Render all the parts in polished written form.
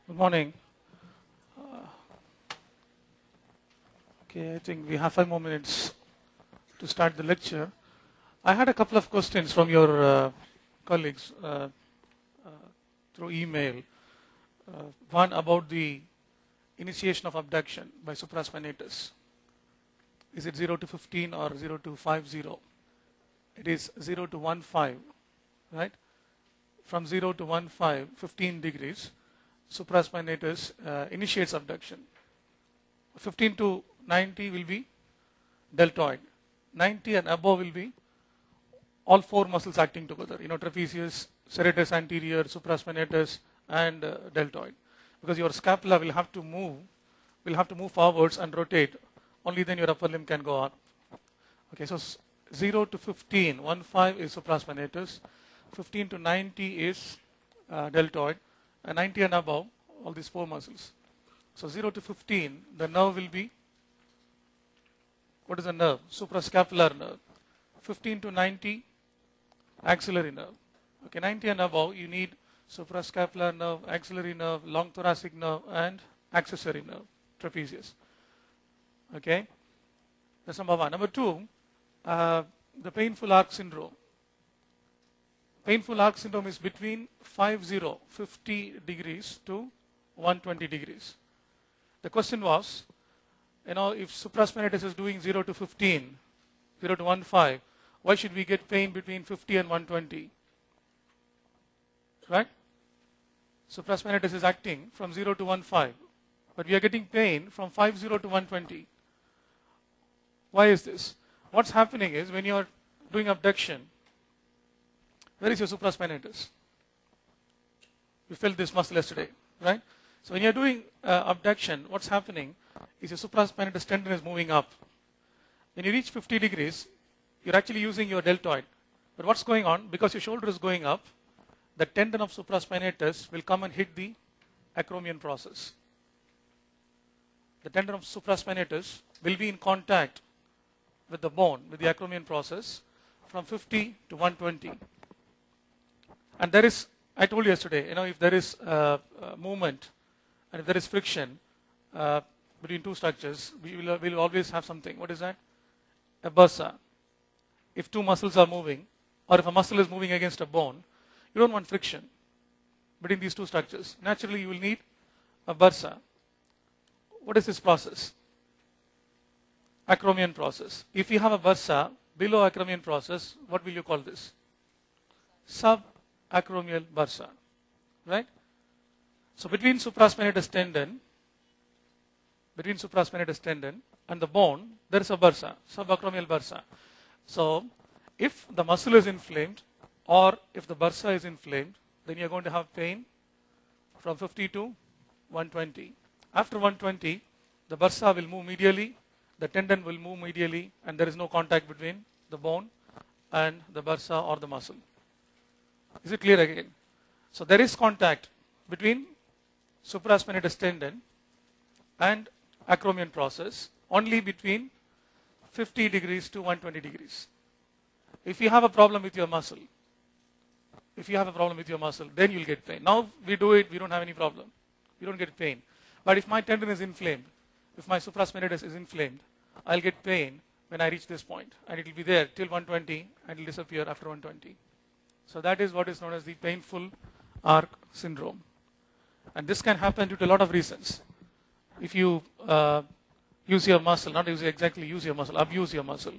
Good morning. Okay, I think we have 5 more minutes to start the lecture. I had a couple of questions from your colleagues through email. One about the initiation of abduction by supraspinatus. Is it 0 to 15 or 0 to 50? It is 0 to 15, right? From 0 to 15 degrees, supraspinatus initiates abduction. 15 to 90 will be deltoid. 90 and above will be all four muscles acting together. Trapezius, serratus anterior, supraspinatus, and deltoid. Because your scapula will have to move forwards and rotate. Only then your upper limb can go up. Okay, so 0 to 15, 15 is supraspinatus. 15 to 90 is deltoid. And 90 and above, all these four muscles. So 0 to 15, the nerve will be, what is the nerve? Suprascapular nerve. 15 to 90, axillary nerve. Okay, 90 and above, you need suprascapular nerve, axillary nerve, long thoracic nerve, and accessory nerve, trapezius. Okay, that's number one. Number two, the painful arc syndrome. Painful arc syndrome is between 50 degrees to 120 degrees. The question was, if supraspinatus is doing 0 to 15, 0 to 15, why should we get pain between 50 and 120? Right? Supraspinatus is acting from 0 to 15, but we are getting pain from 50 to 120. Why is this? What's happening is when you are doing abduction, where is your supraspinatus? You felt this muscle yesterday, right? So when you're doing abduction, what's happening is your supraspinatus tendon is moving up. When you reach 50 degrees, you're actually using your deltoid. But what's going on? Because your shoulder is going up, the tendon of supraspinatus will come and hit the acromion process. The tendon of supraspinatus will be in contact with the bone, with the acromion process, from 50 to 120. And there is, I told you yesterday, if there is movement and if there is friction between two structures, we will always have something. What is that? A bursa. If two muscles are moving, or if a muscle is moving against a bone, you don't want friction between these two structures. Naturally, you will need a bursa. What is this process? Acromion process. If you have a bursa below acromion process, what will you call this? Subacromial bursa, right? So between supraspinatus tendon and the bone, there is a bursa, subacromial bursa. So if the muscle is inflamed or if the bursa is inflamed, then you're going to have pain from 50 to 120. After 120, the bursa will move medially, the tendon will move medially, and there is no contact between the bone and the bursa or the muscle. Is it clear again? So there is contact between supraspinatus tendon and acromion process only between 50 degrees to 120 degrees. If you have a problem with your muscle, then you'll get pain. Now we do it, we don't have any problem. We don't get pain. But if my tendon is inflamed, if my supraspinatus is inflamed, I'll get pain when I reach this point, and it will be there till 120 and it will disappear after 120. So that is what is known as the painful arc syndrome. And this can happen due to a lot of reasons. If you use your muscle, not exactly use your muscle, abuse your muscle.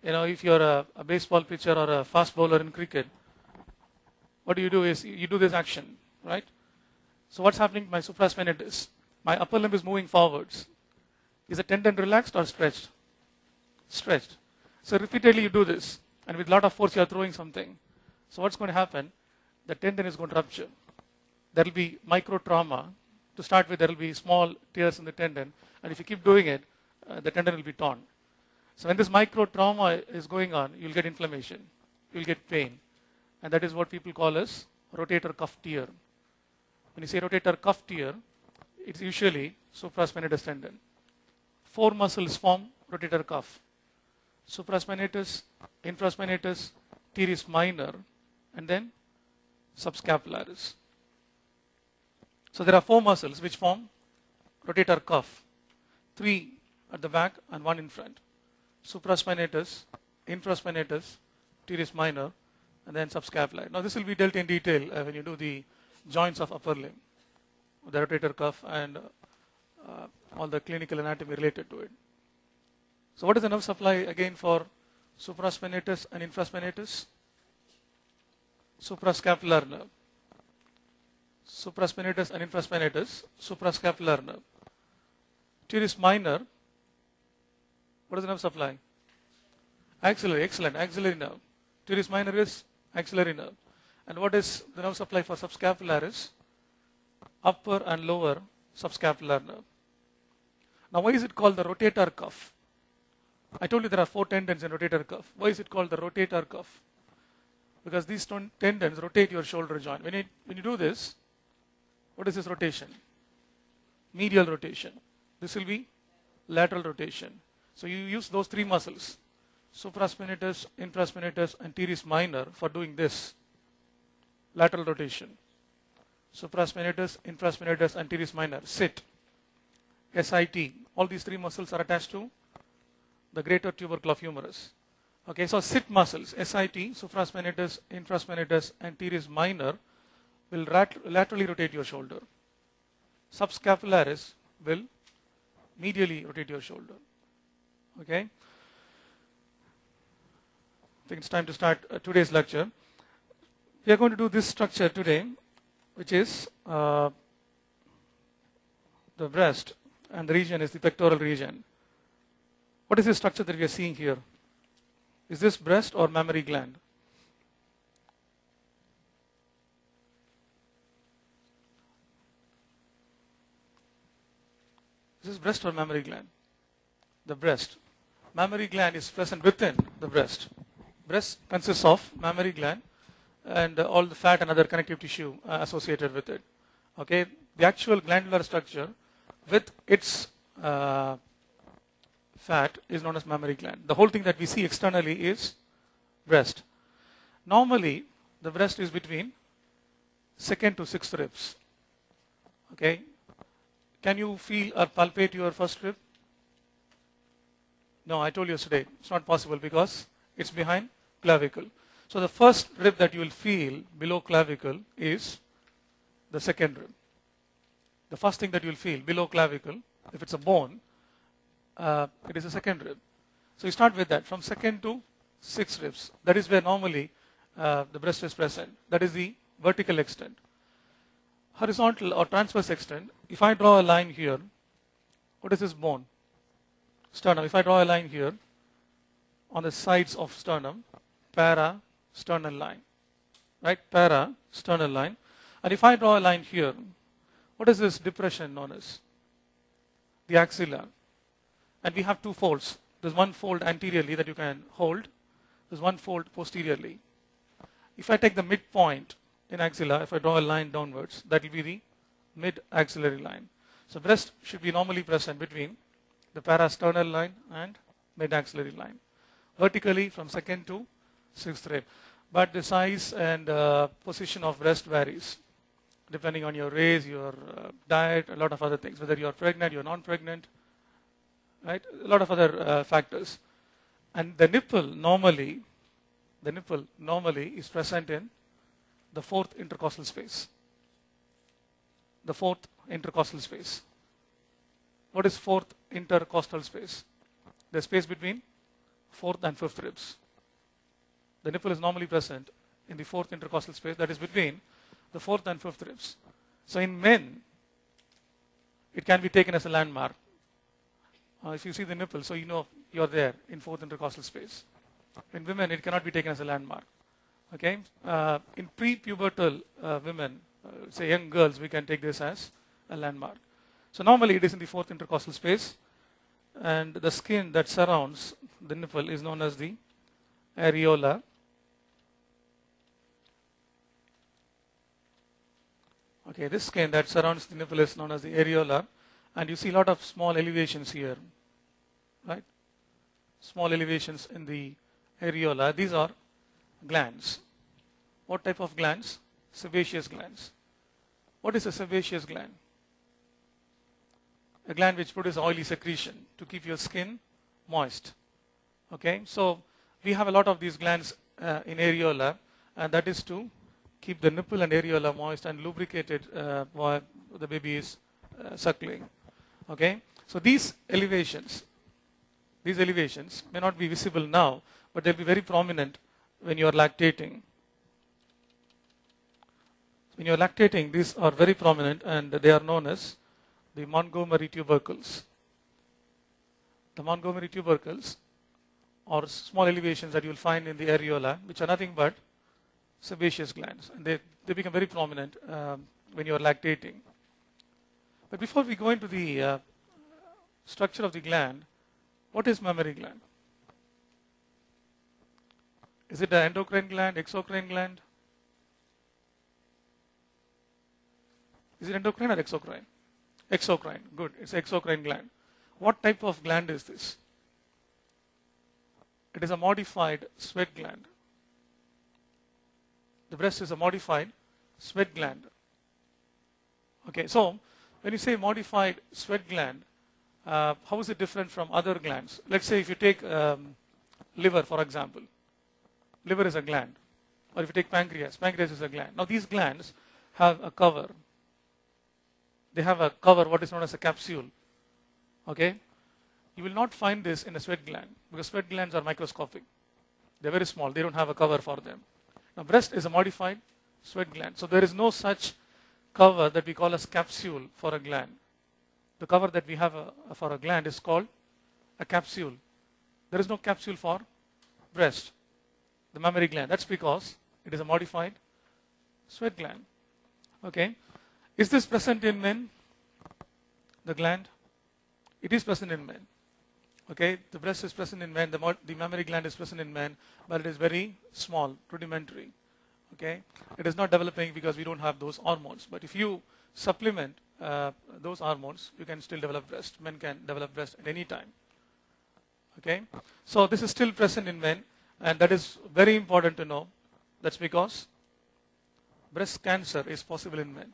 If you're a baseball pitcher or a fast bowler in cricket, what you do is you do this action, right? So what's happening to my supraspinatus? My upper limb is moving forwards. Is the tendon relaxed or stretched? Stretched. So repeatedly you do this, and with a lot of force you are throwing something. So what's going to happen? The tendon is going to rupture. There will be micro trauma. To start with, there will be small tears in the tendon, and if you keep doing it, the tendon will be torn. So when this micro trauma is going on, you'll get inflammation, you'll get pain, and that is what people call as rotator cuff tear. When you say rotator cuff tear, it's usually supraspinatus tendon. Four muscles form rotator cuff: supraspinatus, infraspinatus, teres minor, and then subscapularis. So there are 4 muscles which form rotator cuff, 3 at the back and 1 in front. Supraspinatus, infraspinatus, teres minor, and then subscapularis. Now this will be dealt in detail when you do the joints of upper limb, the rotator cuff and all the clinical anatomy related to it. So what is the nerve supply again for supraspinatus and infraspinatus? Suprascapular nerve. Supraspinatus and infraspinatus, suprascapular nerve. Teres minor, what is the nerve supply? Axillary, excellent, axillary nerve. Teres minor is axillary nerve. And what is the nerve supply for subscapularis? Upper and lower subscapular nerve. Now why is it called the rotator cuff? I told you there are 4 tendons in rotator cuff. Why is it called the rotator cuff? Because these tendons rotate your shoulder joint. When you do this, what is this rotation? Medial rotation. This will be lateral rotation. So you use those 3 muscles, supraspinatus, infraspinatus, and teres minor for doing this lateral rotation. Supraspinatus, infraspinatus, and teres minor. Sit. SIT. All these 3 muscles are attached to the greater tubercle of humerus. Okay, so sit muscles, SIT, supraspinatus, infraspinatus, and teres minor will laterally rotate your shoulder. Subscapularis will medially rotate your shoulder. Okay. I think it's time to start today's lecture. We are going to do this structure today, which is the breast, and the region is the pectoral region. What is the structure that we are seeing here? Is this breast or mammary gland? Is this breast or mammary gland? The breast. Mammary gland is present within the breast. Breast consists of mammary gland and all the fat and other connective tissue associated with it. Okay, the actual glandular structure with its fat is known as mammary gland. The whole thing that we see externally is breast. Normally, the breast is between 2nd to 6th ribs. Okay, can you feel or palpate your first rib? No, I told you yesterday, it's not possible because it's behind clavicle. So the first rib that you will feel below clavicle is the 2nd rib. The first thing that you will feel below clavicle, if it's a bone, it is the 2nd rib. So you start with that, from 2nd to 6th ribs. That is where normally the breast is present. That is the vertical extent. Horizontal or transverse extent, if I draw a line here, what is this bone? Sternum. If I draw a line here on the sides of sternum, para-sternal line. Right? Para-sternal line. And if I draw a line here, what is this depression known as? The axilla. And we have 2 folds. There's one fold anteriorly that you can hold. There's one fold posteriorly. If I take the midpoint in axilla, if I draw a line downwards, that will be the mid-axillary line. So breast should be normally present between the parasternal line and mid-axillary line. Vertically from 2nd to 6th rib. But the size and position of breast varies depending on your race, your diet, a lot of other things. Whether you're pregnant, you're non-pregnant, right? A lot of other factors. And the nipple normally is present in the 4th intercostal space. The 4th intercostal space. What is 4th intercostal space? The space between 4th and 5th ribs. The nipple is normally present in the 4th intercostal space, that is between the 4th and 5th ribs. So in men, it can be taken as a landmark. If you see the nipple, so you know you're there in 4th intercostal space. In women, it cannot be taken as a landmark. Okay? In pre-pubertal women, say young girls, we can take this as a landmark. So normally it is in the 4th intercostal space, and the skin that surrounds the nipple is known as the areola. Okay, this skin that surrounds the nipple is known as the areola, and you see a lot of small elevations here, right? Small elevations in the areola. These are glands. What type of glands? Sebaceous glands. What is a sebaceous gland? A gland which produces oily secretion to keep your skin moist. Okay, so we have a lot of these glands in areola, and that is to keep the nipple and areola moist and lubricated while the baby is suckling. Okay, so these elevations may not be visible now, but they'll be very prominent when you are lactating. When you are lactating, these are very prominent, and they are known as the Montgomery tubercles. The Montgomery tubercles are small elevations that you will find in the areola, which are nothing but sebaceous glands, and they become very prominent when you are lactating. But before we go into the structure of the gland, what is mammary gland? Is it an endocrine gland, exocrine gland? Is it endocrine or exocrine? Exocrine, good, it's exocrine gland. What type of gland is this? It is a modified sweat gland. The breast is a modified sweat gland. Okay, so when you say modified sweat gland, how is it different from other glands? Let's say if you take liver, for example. Liver is a gland. Or if you take pancreas, pancreas is a gland. Now these glands have a cover. They have a cover, what is known as a capsule. Okay? You will not find this in a sweat gland because sweat glands are microscopic. They're very small. They don't have a cover for them. Now breast is a modified sweat gland. So there is no such cover that we call as capsule for a gland. The cover that we have for a gland is called a capsule. There is no capsule for breast, the mammary gland. That's because it is a modified sweat gland. Okay. Is this present in men? The gland? It is present in men. Okay. The breast is present in men. The mammary gland is present in men, but it is very small, rudimentary. Okay. It is not developing because we don't have those hormones. But if you supplement those hormones, you can still develop breast. Men can develop breast at any time. Okay. So this is still present in men, and that is very important to know. That's because breast cancer is possible in men.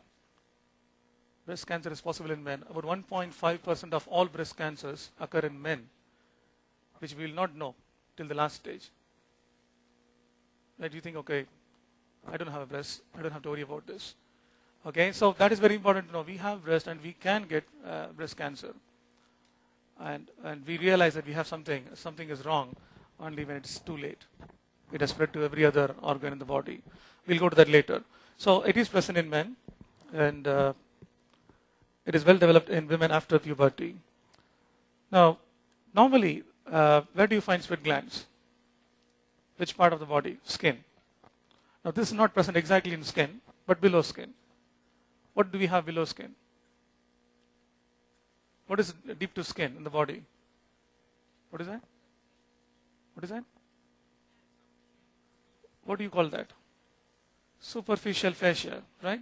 Breast cancer is possible in men. About 1.5% of all breast cancers occur in men, which we will not know till the last stage. Right? You think, okay, I don't have a breast. I don't have to worry about this. Okay, so that is very important to know. We have breast and we can get breast cancer. And we realize that we have something is wrong only when it's too late. It has spread to every other organ in the body. We'll go to that later. So it is present in men, and it is well developed in women after puberty. Now, normally, where do you find sweat glands? Which part of the body? Skin. Now, this is not present exactly in skin, but below skin. What do we have below skin? What is deep to skin in the body? What is that? What is that? What do you call that? Superficial fascia, right?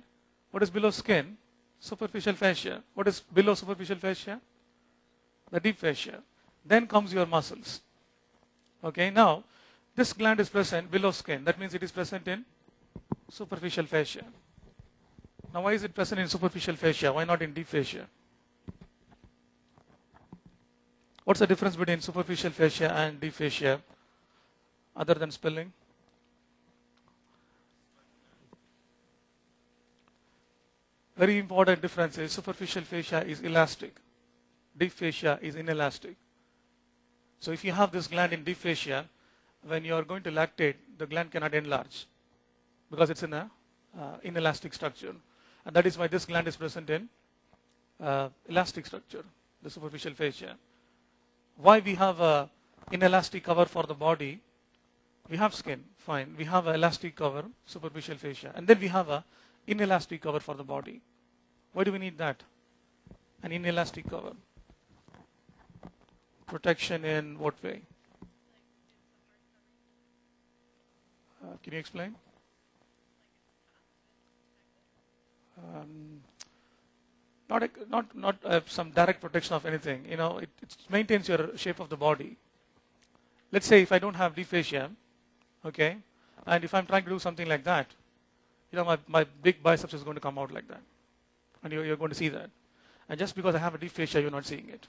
What is below skin? Superficial fascia. What is below superficial fascia? The deep fascia. Then comes your muscles. Okay, now this gland is present below skin. That means it is present in superficial fascia. Now why is it present in superficial fascia? Why not in deep fascia? What's the difference between superficial fascia and deep fascia other than spelling? Very important difference is superficial fascia is elastic. Deep fascia is inelastic. So if you have this gland in deep fascia, when you are going to lactate, the gland cannot enlarge because it's in a inelastic structure. And that is why this gland is present in elastic structure, the superficial fascia. Why we have a inelastic cover for the body? We have skin, fine. We have an elastic cover, superficial fascia. And then we have a inelastic cover for the body. Why do we need that? An inelastic cover. Protection in what way? Can you explain? Not some direct protection of anything. You know, it maintains your shape of the body. Let's say if I don't have deep fascia, okay, and if I'm trying to do something like that, you know, my big biceps is going to come out like that. and you're going to see that. And just because I have a deep fascia, you're not seeing it.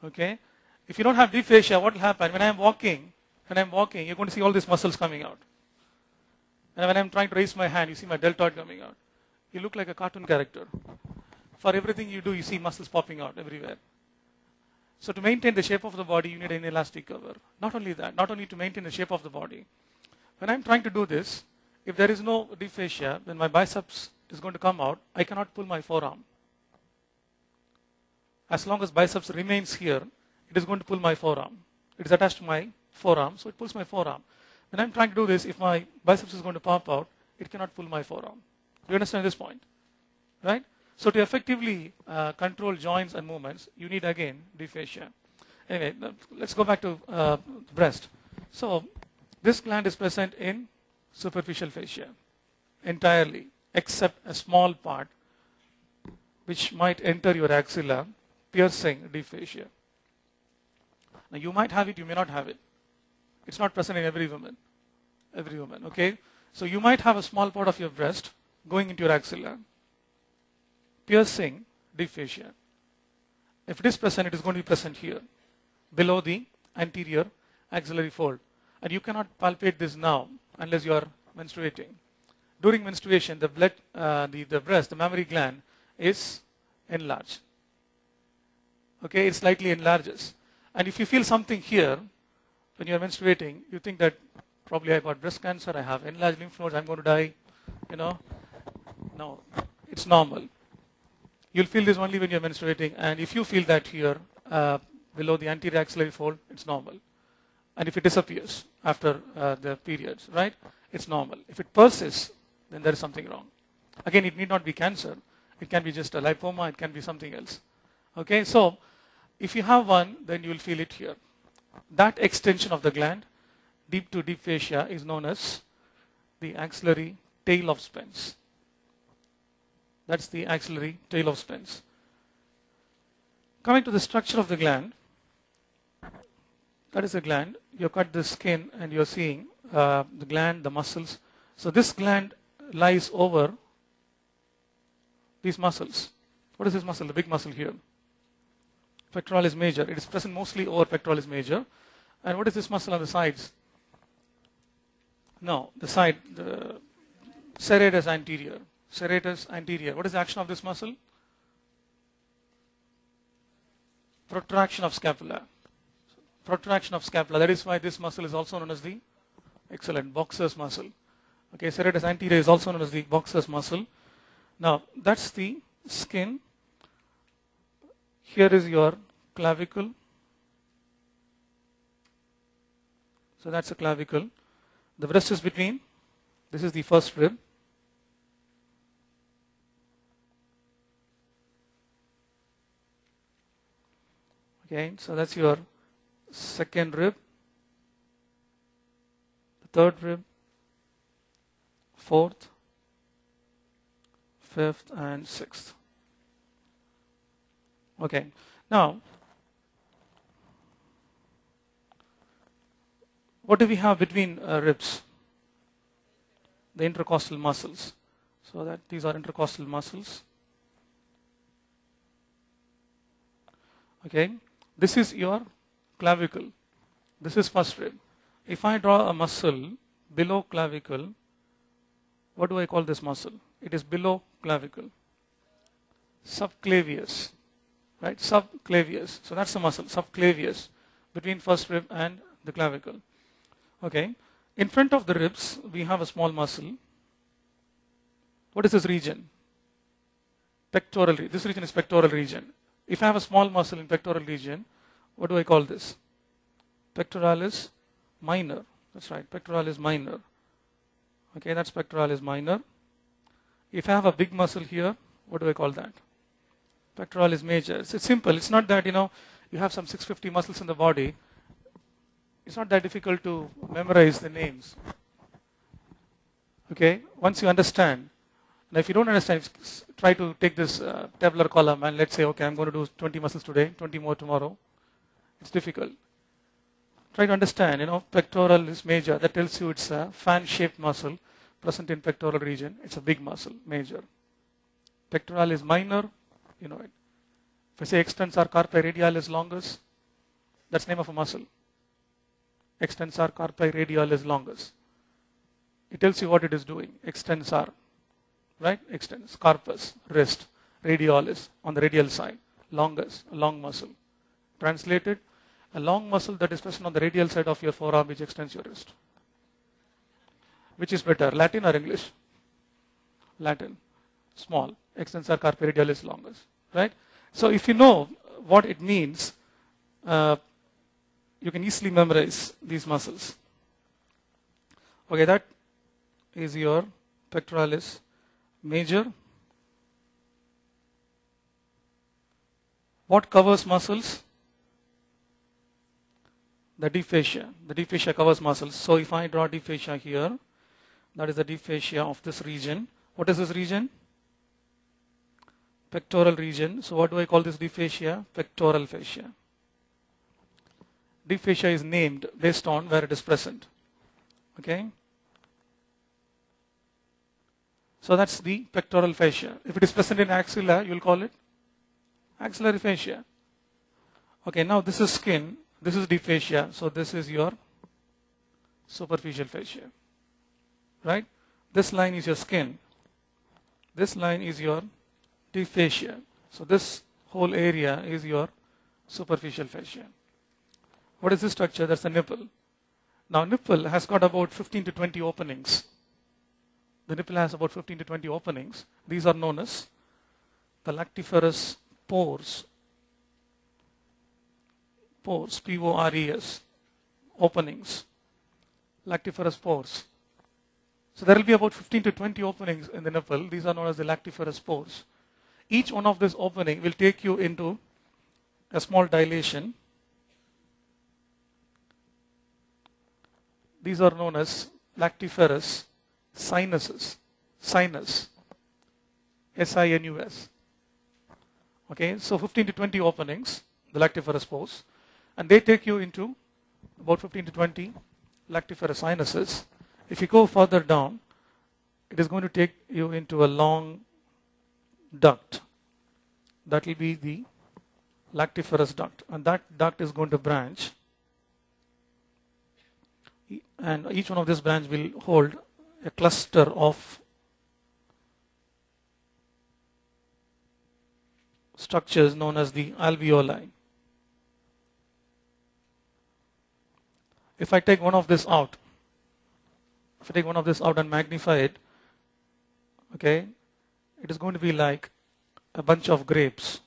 Okay? If you don't have deep fascia, what will happen? When I'm walking, you're going to see all these muscles coming out. And when I'm trying to raise my hand, you see my deltoid coming out. You look like a cartoon character. For everything you do, you see muscles popping out everywhere. So to maintain the shape of the body, you need an elastic cover. Not only that, not only to maintain the shape of the body. When I'm trying to do this, if there is no deep fascia, then my biceps is going to come out. I cannot pull my forearm. As long as biceps remains here, it is going to pull my forearm. It is attached to my forearm, so it pulls my forearm. When I'm trying to do this, if my biceps is going to pop out, it cannot pull my forearm. Do you understand this point? Right? So to effectively control joints and movements, you need again deep fascia. Anyway, let's go back to the breast. So this gland is present in superficial fascia entirely, except a small part which might enter your axilla, piercing deep fascia. Now you might have it, you may not have it. It's not present in every woman. Okay? So you might have a small part of your breast going into your axilla, piercing deep fascia. If it is present, it is going to be present here, below the anterior axillary fold. And you cannot palpate this now unless you are menstruating. During menstruation, the breast, the mammary gland is enlarged. Okay, it slightly enlarges. And if you feel something here, when you are menstruating, you think that probably I got breast cancer, I have enlarged lymph nodes, I'm going to die. No, it's normal. You'll feel this only when you're menstruating, and if you feel that here, below the anterior axillary fold, it's normal. And if it disappears after the periods, right, it's normal. If it persists, then there is something wrong. Again, it need not be cancer. It can be just a lipoma, it can be something else. Okay, so if you have one, then you will feel it here. That extension of the gland, deep to deep fascia, is known as the axillary tail of Spence. That's the axillary tail of Spence. Coming to the structure of the gland, that is a gland. You cut the skin and you're seeing the gland, the muscles. So this gland lies over these muscles. What is this muscle? The big muscle here. Pectoralis major. It is present mostly over pectoralis major. And what is this muscle on the sides? No, the side, the serratus anterior. Serratus anterior. What is the action of this muscle? Protraction of scapula. Protraction of scapula. That is why this muscle is also known as the boxer's muscle. Okay, serratus anterior is also known as the boxer's muscle. Now, that's the skin. Here is your clavicle. So that's a clavicle. The breast is between. This is the first rib. Okay, so that's your second rib, the third rib, fourth, fifth, and sixth. Okay, now, what do we have between ribs? The intercostal muscles. So that these are intercostal muscles. Okay, this is your clavicle. This is first rib. If I draw a muscle below clavicle, what do I call this muscle? It is below clavicle. Subclavius. Right? Subclavius. So that's the muscle, subclavius, between first rib and the clavicle. Okay. In front of the ribs, we have a small muscle. What is this region? Pectoral. This region is pectoral region. If I have a small muscle in pectoral region, what do I call this? Pectoralis minor. That's right, pectoralis minor. Okay, that's pectoralis minor. If I have a big muscle here, what do I call that? Pectoralis major. It's simple. It's not that, you have some 650 muscles in the body. It's not that difficult to memorize the names. Okay, once you understand. Now, if you don't understand, try to take this tabular column and let's say, okay, I'm going to do 20 muscles today, 20 more tomorrow. It's difficult. Try to understand, pectoralis major. That tells you it's a fan-shaped muscle present in pectoral region. It's a big muscle, major. Pectoralis minor, you know it. If I say extensor carpi radialis longus, that's the name of a muscle. Extensor carpi radialis longus. It tells you what it is doing. Extensor, right? Extends, carpus, wrist, radialis on the radial side, longus, a long muscle. Translated, a long muscle that is present on the radial side of your forearm which extends your wrist. Which is better, Latin or English? Latin. Small, extensor carpi radialis longus, right? So if you know what it means, you can easily memorize these muscles. Okay, that is your pectoralis major. What covers muscles? The deep fascia. The deep fascia covers muscles. So if I draw deep fascia here, that is the deep fascia of this region. What is this region? Pectoral region. So what do I call this deep fascia? Pectoral fascia. Deep fascia is named based on where it is present. Okay. So that's the pectoral fascia. If it is present in axilla, you will call it axillary fascia. Okay, now this is skin. This is deep fascia. So this is your superficial fascia. Right? This line is your skin. This line is your deep fascia. So this whole area is your superficial fascia. What is this structure? That's the nipple. Now nipple has got about 15 to 20 openings. The nipple has about 15 to 20 openings. These are known as the lactiferous pores. Pores, P-O-R-E-S, openings. Lactiferous pores. So there will be about 15 to 20 openings in the nipple. These are known as the lactiferous pores. Each one of this opening will take you into a small dilation. These are known as lactiferous sinuses. Sinus. S-I-N-U-S. Okay, so 15 to 20 openings, the lactiferous pores, and they take you into about 15 to 20 lactiferous sinuses. If you go further down, it is going to take you into a long duct. That will be the lactiferous duct, and that duct is going to branch, and each one of this branch will hold a cluster of structures known as the alveoli. If I take one of this out, and magnify it, okay, it is going to be like a bunch of grapes.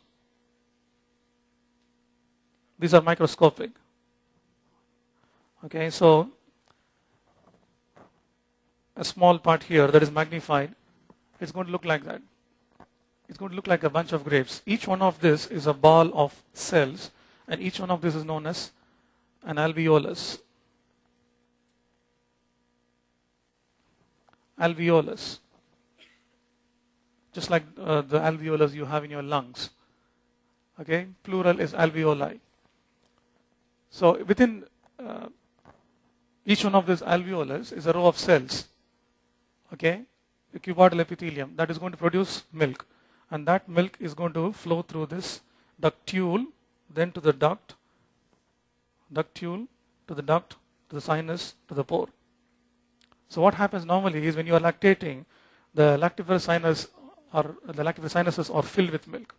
These are microscopic. Okay, so a small part here that is magnified, it's going to look like that. It's going to look like a bunch of grapes. Each one of this is a ball of cells, and each one of this is known as an alveolus. Alveolus. Just like the alveolus you have in your lungs. Okay, plural is alveoli. So within each one of these alveolus is a row of cells. Okay, the cuboidal epithelium that is going to produce milk, and that milk is going to flow through this ductule, then to the duct, ductule to the duct, to the sinus, to the pore. So what happens normally is when you are lactating, the lactiferous sinus or the lactiferous sinuses are filled with milk,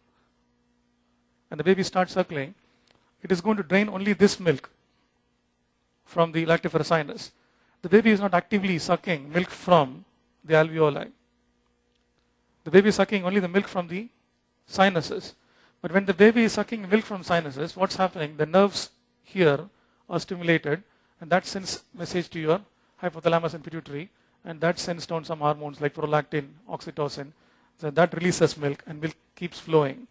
and the baby starts suckling. It is going to drain only this milk from the lactiferous sinus. The baby is not actively sucking milk from the alveoli. The baby is sucking only the milk from the sinuses. But when the baby is sucking milk from sinuses, what's happening? The nerves here are stimulated, and that sends message to your hypothalamus and pituitary, and that sends down some hormones like prolactin, oxytocin. So that releases milk, and milk keeps flowing.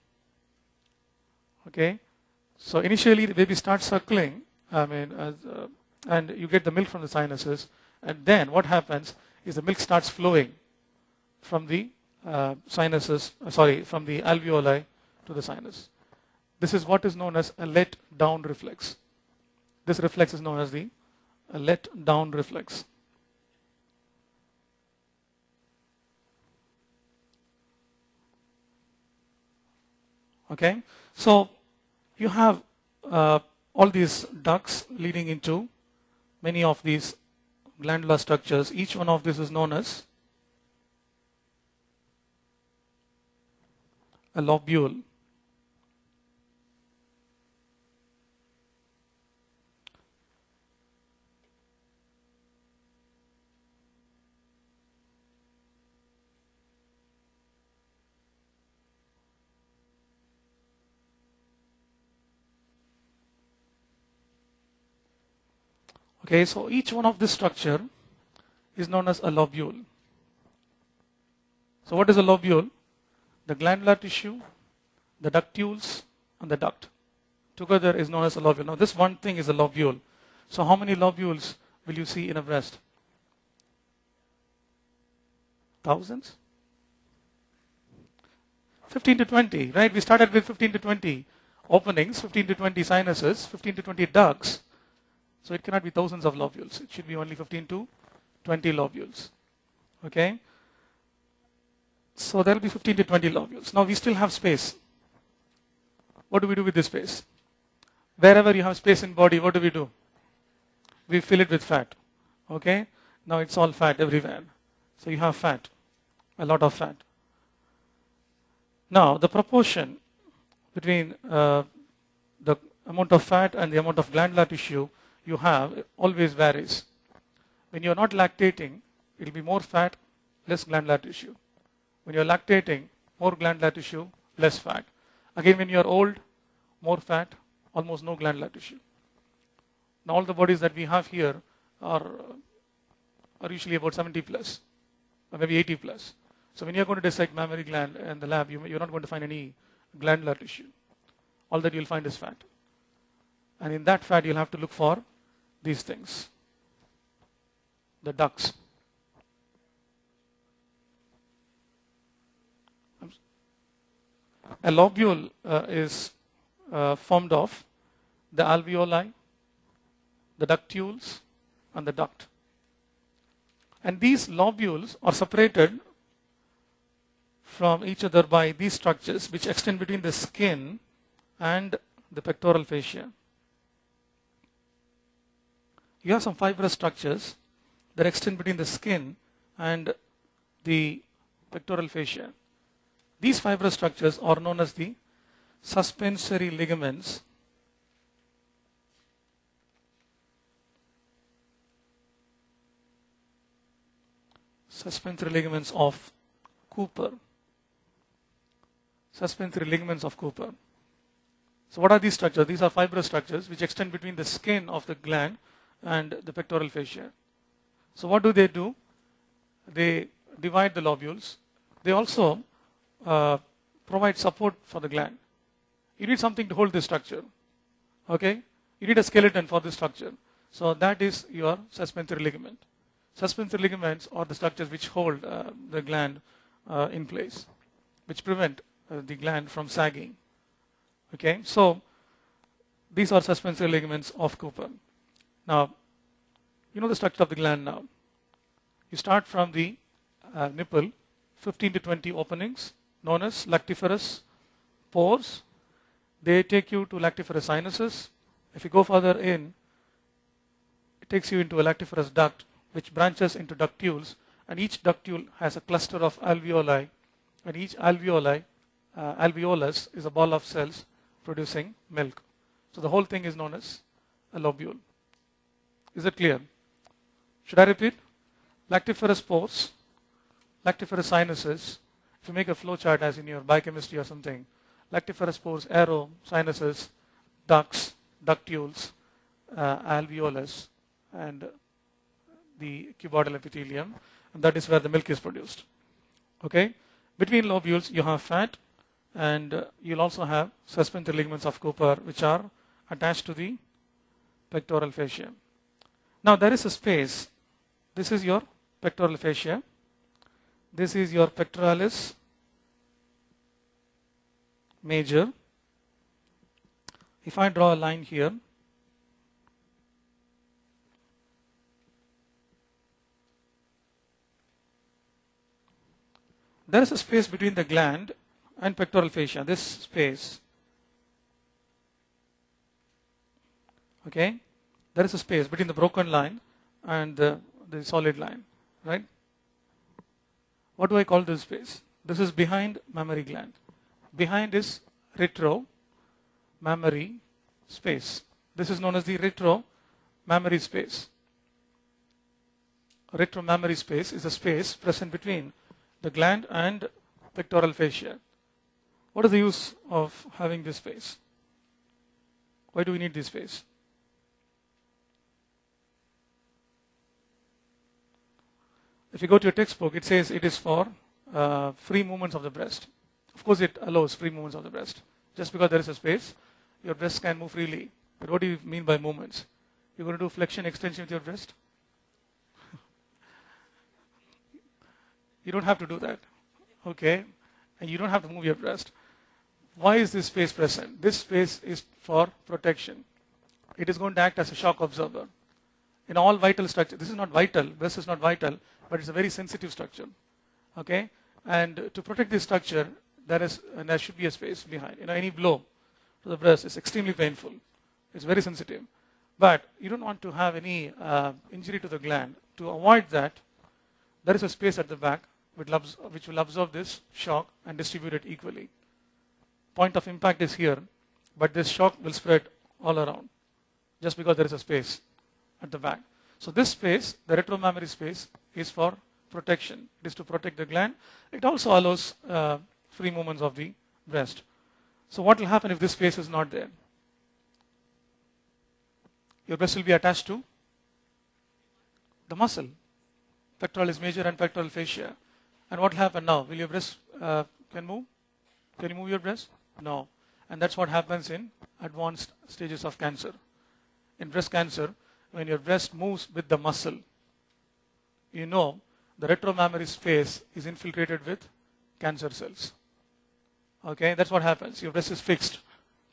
Okay? So initially the baby starts suckling, and you get the milk from the sinuses, and then what happens is the milk starts flowing from the from the alveoli to the sinus. This is what is known as a let-down reflex. This reflex is known as the let-down reflex. Okay, so you have all these ducts leading into many of these glandular structures. Each one of these is known as a lobule. Okay, so each one of this structure is known as a lobule. So what is a lobule? The glandular tissue, the ductules, and the duct together is known as a lobule. Now this one thing is a lobule. So how many lobules will you see in a breast? Thousands? 15 to 20, right? We started with 15 to 20 openings, 15 to 20 sinuses, 15 to 20 ducts. So it cannot be thousands of lobules. It should be only 15 to 20 lobules. Okay? So there will be 15 to 20 lobules. Now we still have space. What do we do with this space? Wherever you have space in body, what do? We fill it with fat. Okay? Now it's all fat everywhere. So you have fat, a lot of fat. Now the proportion between the amount of fat and the amount of glandular tissue you have always varies. When you're not lactating, it will be more fat, less glandular tissue. When you're lactating, more glandular tissue, less fat. Again, when you're old, more fat, almost no glandular tissue. Now all the bodies that we have here are usually about 70 plus, or maybe 80 plus. So when you're going to dissect mammary gland in the lab, you're not going to find any glandular tissue. All that you'll find is fat. And in that fat, you'll have to look for these things, the ducts. A lobule is formed of the alveoli, the ductules, and the duct. And these lobules are separated from each other by these structures which extend between the skin and the pectoral fascia. You have some fibrous structures that extend between the skin and the pectoral fascia. These fibrous structures are known as the suspensory ligaments of Cooper. Suspensory ligaments of Cooper. So what are these structures? These are fibrous structures which extend between the skin of the gland and the pectoral fascia. So what do? They divide the lobules. They also provide support for the gland. You need something to hold this structure. Okay? You need a skeleton for this structure. So that is your suspensory ligament. Suspensory ligaments are the structures which hold the gland in place, which prevent the gland from sagging. Okay? So these are suspensory ligaments of Cooper. Now, you know the structure of the gland now. You start from the nipple, 15 to 20 openings, known as lactiferous pores. They take you to lactiferous sinuses. If you go further in, it takes you into a lactiferous duct, which branches into ductules, and each ductule has a cluster of alveoli, and each alveolus is a ball of cells producing milk. So the whole thing is known as a lobule. Is it clear? Should I repeat? Lactiferous pores, lactiferous sinuses. If you make a flow chart as in your biochemistry or something, lactiferous pores, arrow, sinuses, ducts, ductules, alveolus, and the cuboidal epithelium, and that is where the milk is produced. Okay? Between lobules, you have fat, and you'll also have suspensory ligaments of Cooper, which are attached to the pectoral fascia. Now there is a space. This is your pectoral fascia. This is your pectoralis major. If I draw a line here, there is a space between the gland and pectoral fascia, this space, okay, there is a space between the broken line and the solid line, right? What do I call this space? This is behind mammary gland. Behind is retromammary space. This is known as the retromammary space. Retromammary space is a space present between the gland and pectoral fascia. What is the use of having this space? Why do we need this space? If you go to your textbook, it says it is for free movements of the breast. Of course, it allows free movements of the breast. Just because there is a space, your breast can move freely. But what do you mean by movements? You're going to do flexion, extension with your breast? You don't have to do that, okay? And you don't have to move your breast. Why is this space present? This space is for protection. It is going to act as a shock absorber. In all vital structure, this is not vital, breast is not vital, but it's a very sensitive structure, okay? And to protect this structure, there should be a space behind. Any blow to the breast is extremely painful. It's very sensitive. But you don't want to have any injury to the gland. To avoid that, there is a space at the back which will absorb this shock and distribute it equally. Point of impact is here, but this shock will spread all around just because there is a space at the back. So this space, the retromammary space, is for protection. It is to protect the gland. It also allows free movements of the breast. So what will happen if this space is not there? Your breast will be attached to the muscle, pectoralis major and pectoral fascia. And what will happen now? Will your breast can move? Can you move your breast? No. And that's what happens in advanced stages of cancer. In breast cancer, when your breast moves with the muscle, the retromammary space is infiltrated with cancer cells. Okay, that's what happens. Your breast is fixed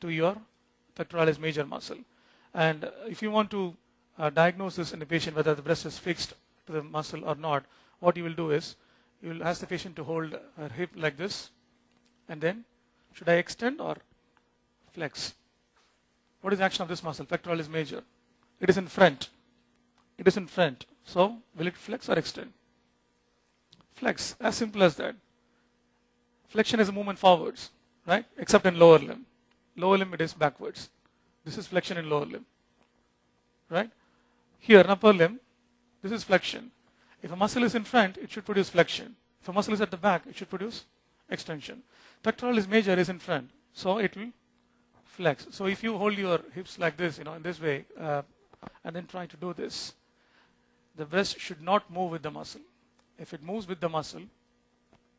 to your pectoralis major muscle. And if you want to diagnose this in a patient, whether the breast is fixed to the muscle or not, what you will do is, you will ask the patient to hold her hip like this, and then, should I extend or flex? What is the action of this muscle? Pectoralis major. It is in front. It is in front. So, will it flex or extend? Flex. As simple as that. Flexion is a movement forwards, right? Except in lower limb. Lower limb it is backwards. This is flexion in lower limb, right? Here in upper limb, this is flexion. If a muscle is in front, it should produce flexion. If a muscle is at the back, it should produce extension. Pectoralis major is in front, so it will flex. So if you hold your hips like this, in this way, and then try to do this, the breast should not move with the muscle. If it moves with the muscle,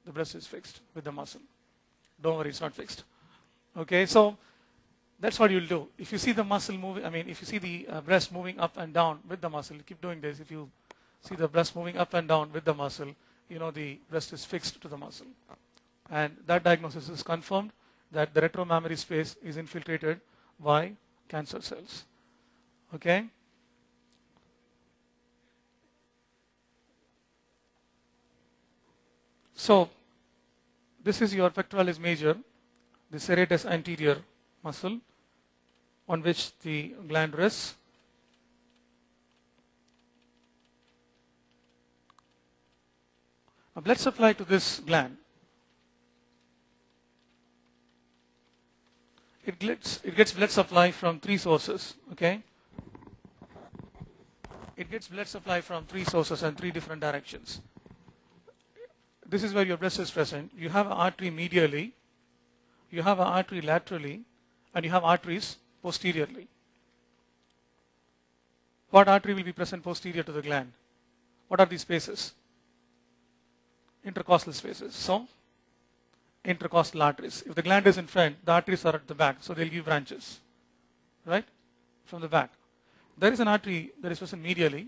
the breast is fixed with the muscle. Don't worry, it's not fixed. Okay, so that's what you'll do. If you see the muscle moving, if you see the breast moving up and down with the muscle, keep doing this. If you see the breast moving up and down with the muscle, the breast is fixed to the muscle. And that diagnosis is confirmed that the retromammary space is infiltrated by cancer cells. Okay? So, this is your pectoralis major, the serratus anterior muscle on which the gland rests. Now, blood supply to this gland. It gets blood supply from three sources. Okay, it gets blood supply from three sources and three different directions. This is where your breast is present. You have an artery medially, you have an artery laterally, and you have arteries posteriorly. What artery will be present posterior to the gland? What are these spaces? Intercostal spaces. So, intercostal arteries. If the gland is in front, the arteries are at the back, so they'll give branches, right, from the back. There is an artery that is present medially.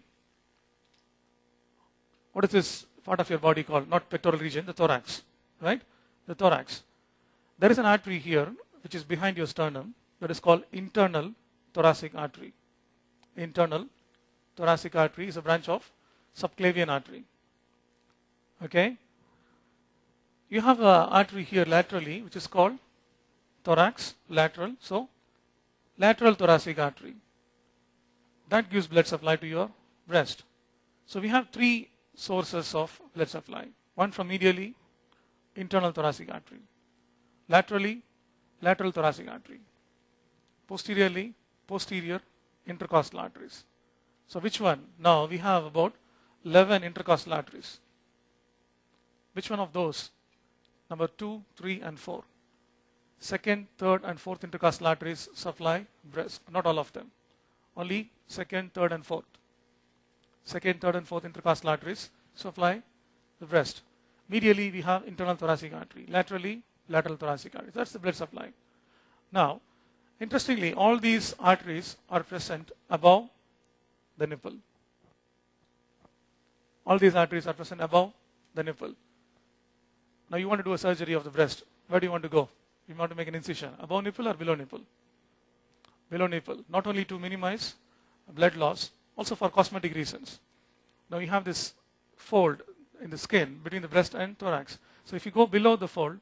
What is this part of your body called? Not pectoral region, the thorax, right? The thorax. There is an artery here, which is behind your sternum, that is called internal thoracic artery. Internal thoracic artery is a branch of subclavian artery. Okay? You have an artery here laterally, which is called thorax lateral. So, lateral thoracic artery. That gives blood supply to your breast. So, we have three sources of blood supply. One from medially, internal thoracic artery. Laterally, lateral thoracic artery. Posteriorly, posterior intercostal arteries. So, which one? Now, we have about 11 intercostal arteries. Which one of those? Number 2, 3, and 4. Second, third, and fourth intercostal arteries supply breast. Not all of them. Only second, third, and fourth. Second, third, and fourth intercostal arteries supply the breast. Medially, we have internal thoracic artery. Laterally, lateral thoracic artery. That's the blood supply. Now, interestingly, all these arteries are present above the nipple. All these arteries are present above the nipple. Now, you want to do a surgery of the breast. Where do you want to go? You want to make an incision. Above nipple or below nipple? Below nipple. Not only to minimize blood loss, also for cosmetic reasons. Now, you have this fold in the skin between the breast and thorax. So, if you go below the fold,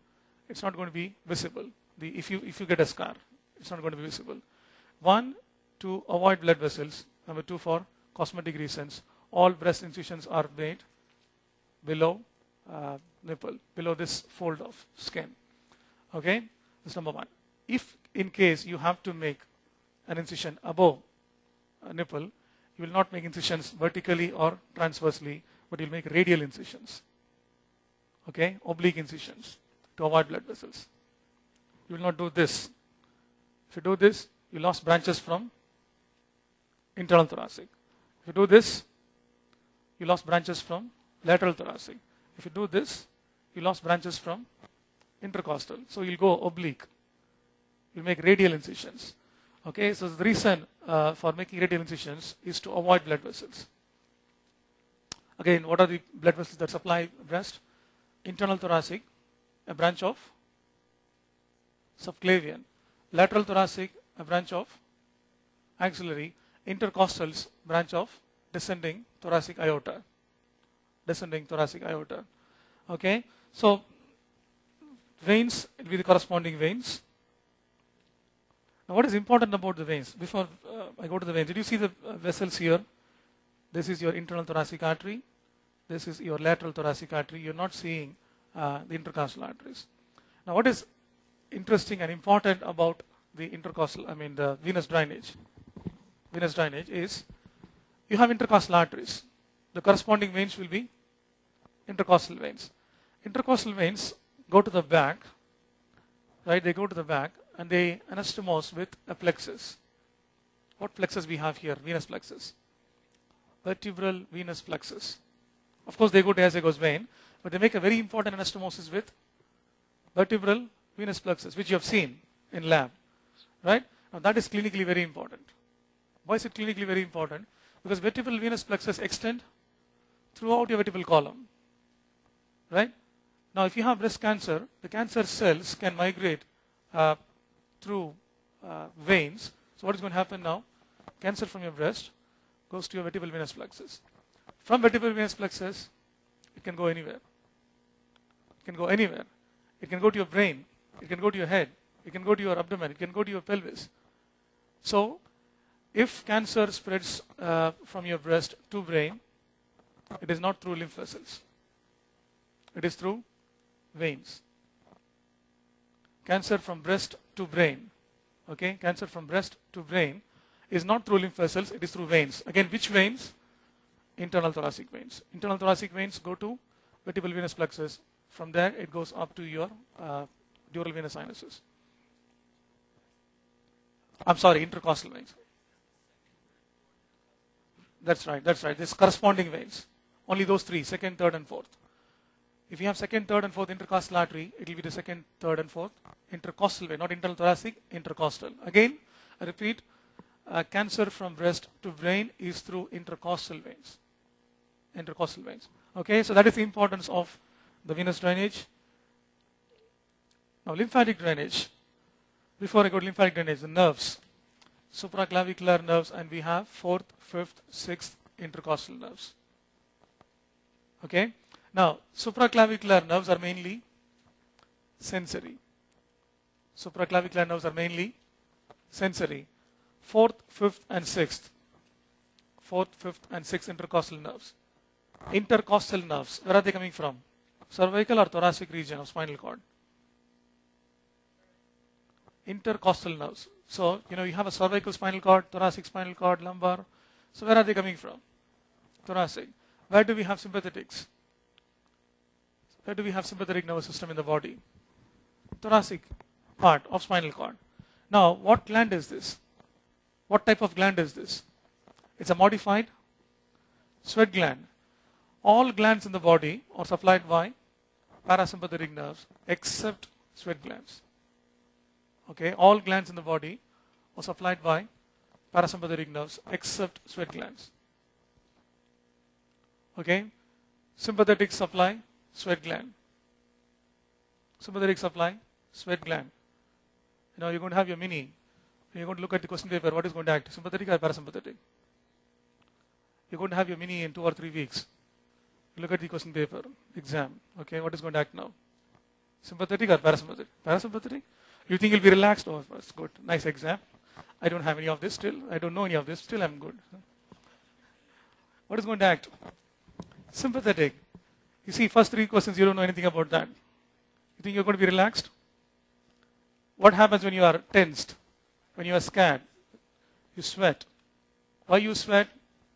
it's not going to be visible. If you get a scar, it's not going to be visible. One, to avoid blood vessels. Number two, for cosmetic reasons. All breast incisions are made below nipple, below this fold of skin. Okay, that's number one. If in case you have to make an incision above a nipple, you will not make incisions vertically or transversely, but you'll make radial incisions. Okay, oblique incisions to avoid blood vessels. You will not do this. If you do this, you lost branches from internal thoracic. If you do this, you lost branches from lateral thoracic. If you do this, you lost branches from intercostal. So you'll go oblique. You'll make radial incisions. Okay, so the reason for making radial incisions is to avoid blood vessels. Again, what are the blood vessels that supply breast? Internal thoracic, a branch of subclavian. Lateral thoracic, a branch of axillary. Intercostals, branch of descending thoracic aorta. Descending thoracic aorta. Okay, so veins will be the corresponding veins. Now, what is important about the veins? Before I go to the veins, did you see the vessels here? This is your internal thoracic artery. This is your lateral thoracic artery. You're not seeing the intercostal arteries. Now, what is interesting and important about the the venous drainage? Venous drainage is you have intercostal arteries. The corresponding veins will be intercostal veins. Intercostal veins go to the back, right? They go to the back and they anastomose with a plexus. What plexus we have here? Venous plexus. Vertebral venous plexus. Of course, they go to azygos vein, but they make a very important anastomosis with vertebral venous plexus, which you have seen in lab, right? Now, that is clinically very important. Why is it clinically very important? Because vertebral venous plexus extend throughout your vertebral column, right? Now, if you have breast cancer, the cancer cells can migrate through veins. So, what is going to happen now? Cancer from your breast goes to your vertebral venous plexus. From vertebral venous plexus, it can go anywhere. It can go anywhere. It can go to your brain. It can go to your head. It can go to your abdomen. It can go to your pelvis. So, if cancer spreads from your breast to brain, it is not through lymph vessels. It is through veins. Cancer from breast to brain. Okay, cancer from breast to brain is not through lymph vessels, it is through veins. Again, which veins? Internal thoracic veins. Internal thoracic veins go to vertebral venous plexus. From there, it goes up to your dural venous sinuses. I'm sorry, intercostal veins. That's right, that's right. This corresponding veins. Only those three, second, third, and fourth. If you have second, third, and fourth intercostal artery, it will be the second, third, and fourth intercostal vein, not internal thoracic, intercostal. Again, I repeat, cancer from breast to brain is through intercostal veins. Intercostal veins. Okay, so that is the importance of the venous drainage. Now, lymphatic drainage. Before I go to lymphatic drainage, the nerves. Supraclavicular nerves, and we have fourth, fifth, sixth intercostal nerves. Okay. Now, supraclavicular nerves are mainly sensory. Supraclavicular nerves are mainly sensory. Fourth, fifth, and sixth. Fourth, fifth, and sixth intercostal nerves. Intercostal nerves, where are they coming from? Cervical or thoracic region of spinal cord? Intercostal nerves. So, you have a cervical spinal cord, thoracic spinal cord, lumbar. So, where are they coming from? Thoracic. Where do we have sympathetics? Where do we have sympathetic nervous system in the body? Thoracic part of spinal cord. Now, what gland is this? What type of gland is this? It's a modified sweat gland. All glands in the body are supplied by parasympathetic nerves except sweat glands. Okay, all glands in the body are supplied by parasympathetic nerves except sweat glands. Okay, sympathetic supply sweat gland. Sympathetic supply sweat gland. You're going to have your mini. You're going to look at the question paper. What is going to act? Sympathetic or parasympathetic? You're going to have your mini in 2 or 3 weeks. Look at the question paper exam. Okay, what is going to act now? Sympathetic or parasympathetic? Parasympathetic? You think you'll be relaxed? Oh, that's good. Nice exam. I don't have any of this still. I don't know any of this. Still, I'm good. What is going to act? Sympathetic. You see, first 3 questions, you don't know anything about that. You think you're going to be relaxed? What happens when you are tensed? When you are scared? You sweat. Why you sweat?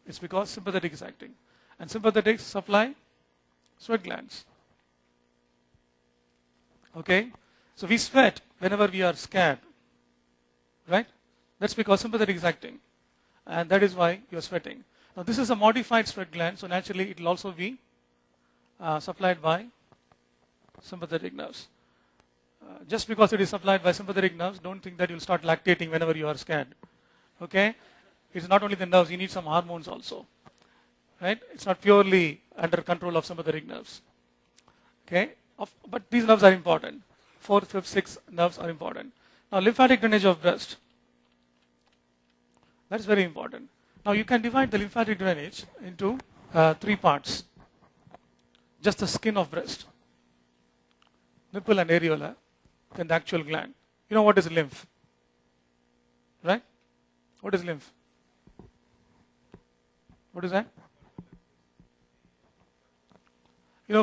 It's because sympathetic is acting. And sympathetics supply sweat glands. Okay? So we sweat whenever we are scared. Right? That's because sympathetic is acting. And that is why you are sweating. Now this is a modified sweat gland, so naturally it will also be supplied by sympathetic nerves. Just because it is supplied by sympathetic nerves, don't think that you'll start lactating whenever you are scared. Okay? It's not only the nerves, you need some hormones also. Right? It's not purely under control of sympathetic nerves. Okay? But these nerves are important. 4th, 5th, 6th nerves are important. Now lymphatic drainage of breast. That's very important. Now you can divide the lymphatic drainage into 3 parts. Just the skin of breast, nipple and areola, then the actual gland. You know what is lymph? Right? What is lymph? What is that?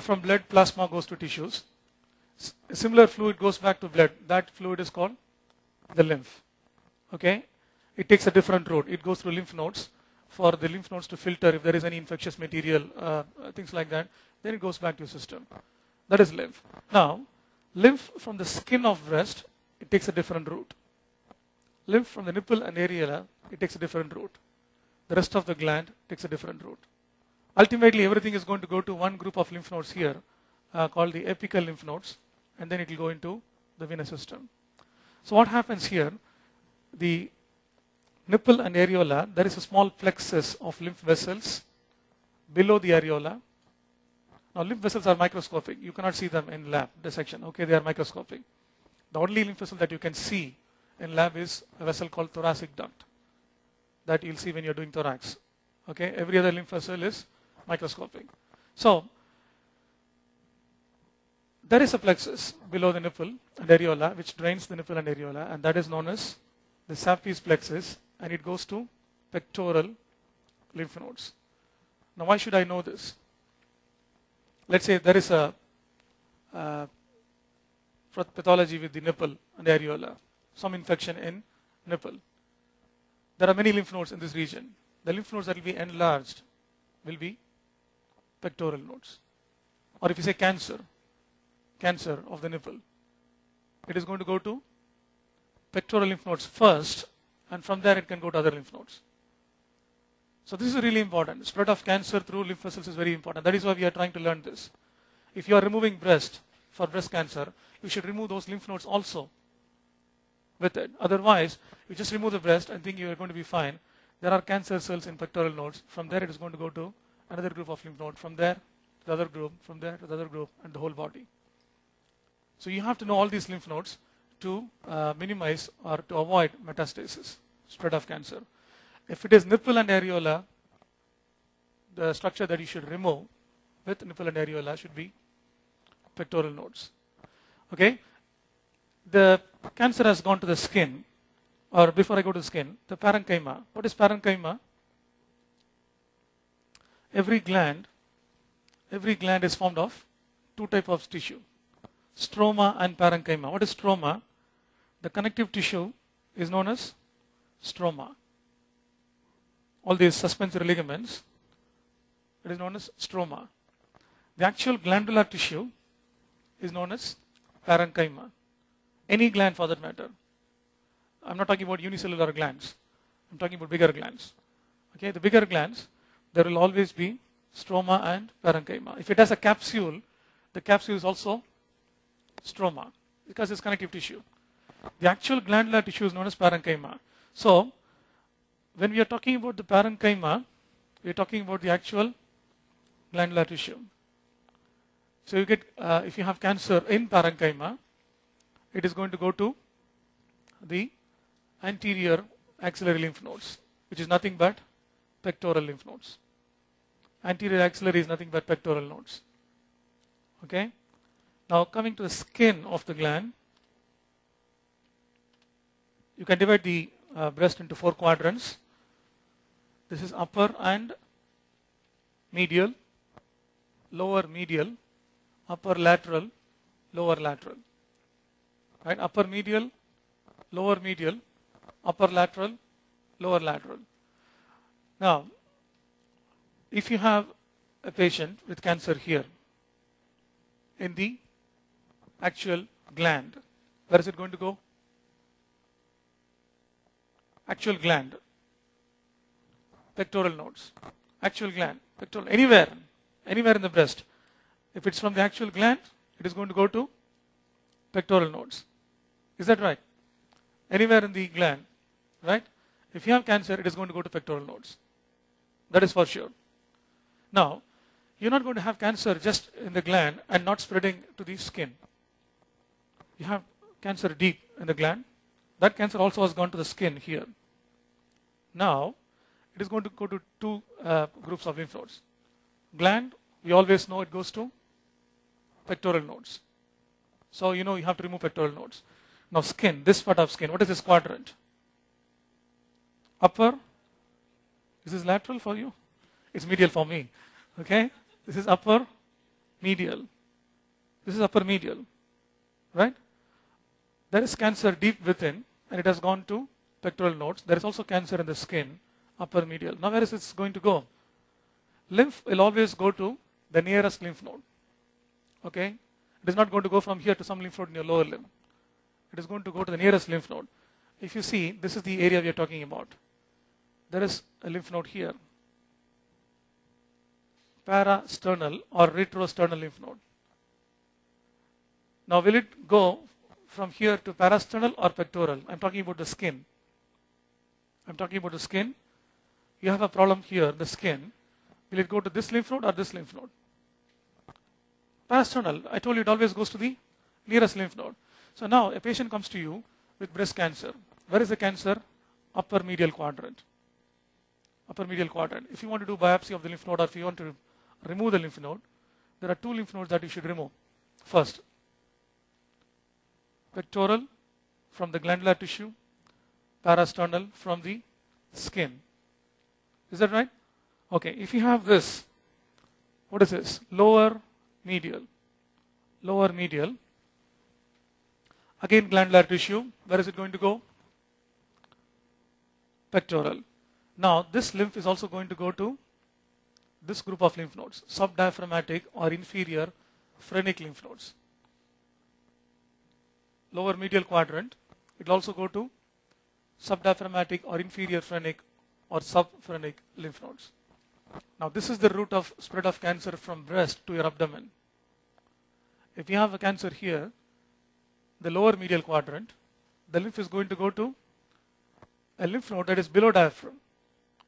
From blood, plasma goes to tissues. A similar fluid goes back to blood. That fluid is called the lymph. Okay? It takes a different route. It goes through lymph nodes for the lymph nodes to filter if there is any infectious material, things like that. Then it goes back to your system. That is lymph. Now, lymph from the skin of breast, it takes a different route. Lymph from the nipple and areola, it takes a different route. The rest of the gland takes a different route. Ultimately, everything is going to go to one group of lymph nodes here called the apical lymph nodes, and then it will go into the venous system. So what happens here, the nipple and areola, there is a small plexus of lymph vessels below the areola. Now lymph vessels are microscopic. You cannot see them in lab dissection. Okay, they are microscopic. The only lymph vessel that you can see in lab is a vessel called thoracic duct that you'll see when you're doing thorax. Okay, every other lymph vessel is microscopic. So there is a plexus below the nipple and areola which drains the nipple and areola, and that is known as the Sapphi's plexus, and it goes to pectoral lymph nodes. Now why should I know this? Let's say there is a pathology with the nipple and areola, some infection in nipple. There are many lymph nodes in this region. The lymph nodes that will be enlarged will be pectoral nodes. Or if you say cancer of the nipple, it is going to go to pectoral lymph nodes first, and from there it can go to other lymph nodes. So this is really important. Spread of cancer through lymph vessels is very important. That is why we are trying to learn this. If you are removing breast for breast cancer, you should remove those lymph nodes also with it. Otherwise, you just remove the breast and think you are going to be fine. There are cancer cells in pectoral nodes. From there, it is going to go to another group of lymph nodes. From there, to the other group. From there, to the other group, and the whole body. So you have to know all these lymph nodes to minimize or to avoid metastasis, spread of cancer. If it is nipple and areola, the structure that you should remove with nipple and areola should be pectoral nodes. Okay? the cancer has gone to the skin, or before I go to the skin, the parenchyma. What is parenchyma? Every gland is formed of two types of tissue, stroma and parenchyma. What is stroma? The connective tissue is known as stroma. All these suspensory ligaments, it is known as stroma. The actual glandular tissue is known as parenchyma. Any gland for that matter. I'm not talking about unicellular glands. I'm talking about bigger glands. Okay, the bigger glands, there will always be stroma and parenchyma. If it has a capsule, the capsule is also stroma because it's connective tissue. The actual glandular tissue is known as parenchyma. So, when we are talking about the parenchyma, we are talking about the actual glandular tissue. So, you get if you have cancer in parenchyma, it is going to go to the anterior axillary lymph nodes, which is nothing but pectoral lymph nodes. Anterior axillary is nothing but pectoral nodes. Okay. Now coming to the skin of the gland, you can divide the breast into 4 quadrants. This is upper and medial, lower medial, upper lateral, lower lateral. Right? Upper medial, lower medial, upper lateral, lower lateral. Now, if you have a patient with cancer here in the actual gland, where is it going to go? Actual gland, pectoral nodes, actual gland, pectoral, anywhere in the breast. If it's from the actual gland, it is going to go to pectoral nodes. Is that right? Anywhere in the gland, right? If you have cancer, it is going to go to pectoral nodes. That is for sure. Now, you're not going to have cancer just in the gland and not spreading to the skin. You have cancer deep in the gland. That cancer also has gone to the skin here. Now, it is going to go to 2 groups of lymph nodes. Gland, we always know it goes to pectoral nodes. So, you have to remove pectoral nodes. Now, skin, this part of skin, what is this quadrant? Upper, is this lateral for you? It's medial for me. Okay? This is upper medial. This is upper medial. Right? There is cancer deep within and it has gone to pectoral nodes. There is also cancer in the skin, upper medial. Now where is it going to go? Lymph will always go to the nearest lymph node. Okay? It is not going to go from here to some lymph node in your lower limb. It is going to go to the nearest lymph node. If you see, this is the area we are talking about. There is a lymph node here. Parasternal or retrosternal lymph node. Now will it go from here to parasternal or pectoral? I'm talking about the skin. I'm talking about the skin. You have a problem here, the skin. Will it go to this lymph node or this lymph node? Parasternal. I told you it always goes to the nearest lymph node. So now a patient comes to you with breast cancer. Where is the cancer? Upper medial quadrant. Upper medial quadrant. If you want to do biopsy of the lymph node or if you want to remove the lymph node, there are 2 lymph nodes that you should remove. First, pectoral from the glandular tissue, parasternal from the skin. Is that right? Okay, if you have this, what is this? Lower medial. Lower medial. Again glandular tissue. Where is it going to go? Pectoral. Now this lymph is also going to go to this group of lymph nodes, subdiaphragmatic or inferior phrenic lymph nodes. Lower medial quadrant, it will also go to subdiaphragmatic or inferior phrenic or subphrenic lymph nodes. Now this is the route of spread of cancer from breast to your abdomen. If you have a cancer here, the lower medial quadrant, the lymph is going to go to a lymph node that is below diaphragm,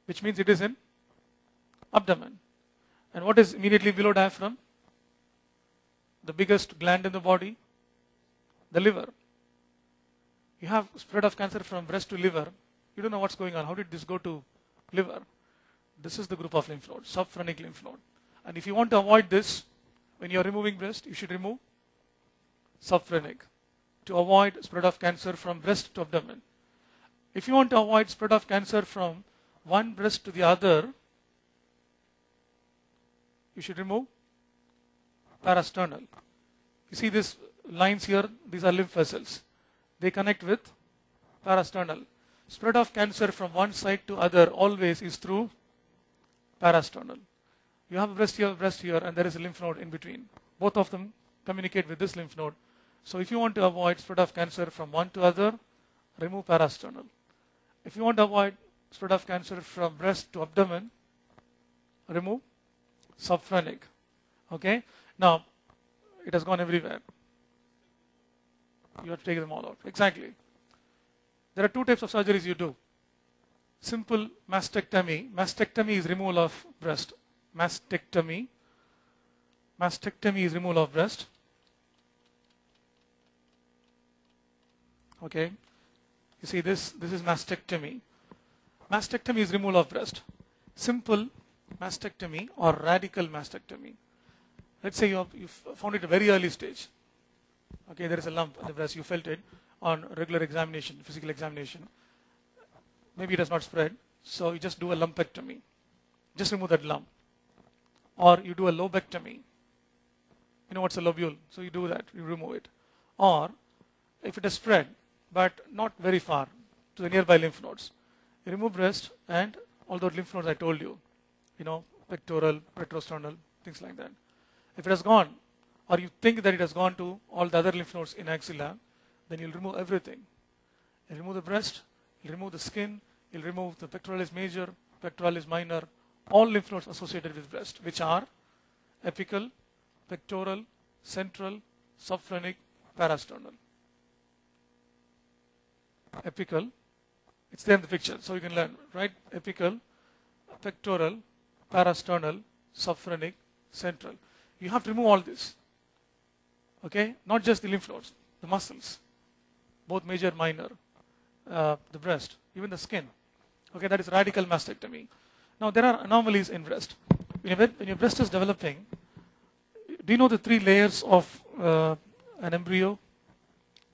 which means it is in abdomen. And what is immediately below diaphragm? The biggest gland in the body, the liver. You have spread of cancer from breast to liver. You don't know what's going on. How did this go to liver? This is the group of lymph nodes, subphrenic lymph node. And if you want to avoid this, when you are removing breast, you should remove subphrenic. to avoid spread of cancer from breast to abdomen. If you want to avoid spread of cancer from one breast to the other, you should remove parasternal. You see these lines here, these are lymph vessels. They connect with parasternal. Spread of cancer from one side to other always is through parasternal. You have a breast here, and there is a lymph node in between. Both of them communicate with this lymph node. So if you want to avoid spread of cancer from one to other, remove parasternal. If you want to avoid spread of cancer from breast to abdomen, remove subphrenic. Okay? Now, it has gone everywhere. You have to take them all out. Exactly. There are two types of surgeries you do. Simple mastectomy. Mastectomy is removal of breast. Mastectomy is removal of breast. Okay. You see this is mastectomy. Mastectomy is removal of breast. Simple mastectomy or radical mastectomy. Let's say you found it at a very early stage. Okay, there is a lump in the breast, you felt it on regular examination, physical examination. Maybe it has not spread, so you just do a lumpectomy. Just remove that lump. Or you do a lobectomy. You know what's a lobule? So you do that, you remove it. Or if it has spread, but not very far to the nearby lymph nodes, you remove breast and all those lymph nodes I told you, pectoral, retrosternal, things like that. If it has gone, or you think that it has gone to all the other lymph nodes in axilla, then you'll remove everything. You'll remove the breast, you'll remove the skin, you'll remove the pectoralis major, pectoralis minor, all lymph nodes associated with breast, which are apical, pectoral, central, subphrenic, parasternal. Apical, it's there in the picture, so you can learn, right? Apical, pectoral, parasternal, subphrenic, central. You have to remove all this. Okay? Not just the lymph nodes, the muscles, both major, minor, the breast, even the skin. Okay, that is radical mastectomy. Now there are anomalies in breast. When your breast is developing, do you know the three layers of an embryo?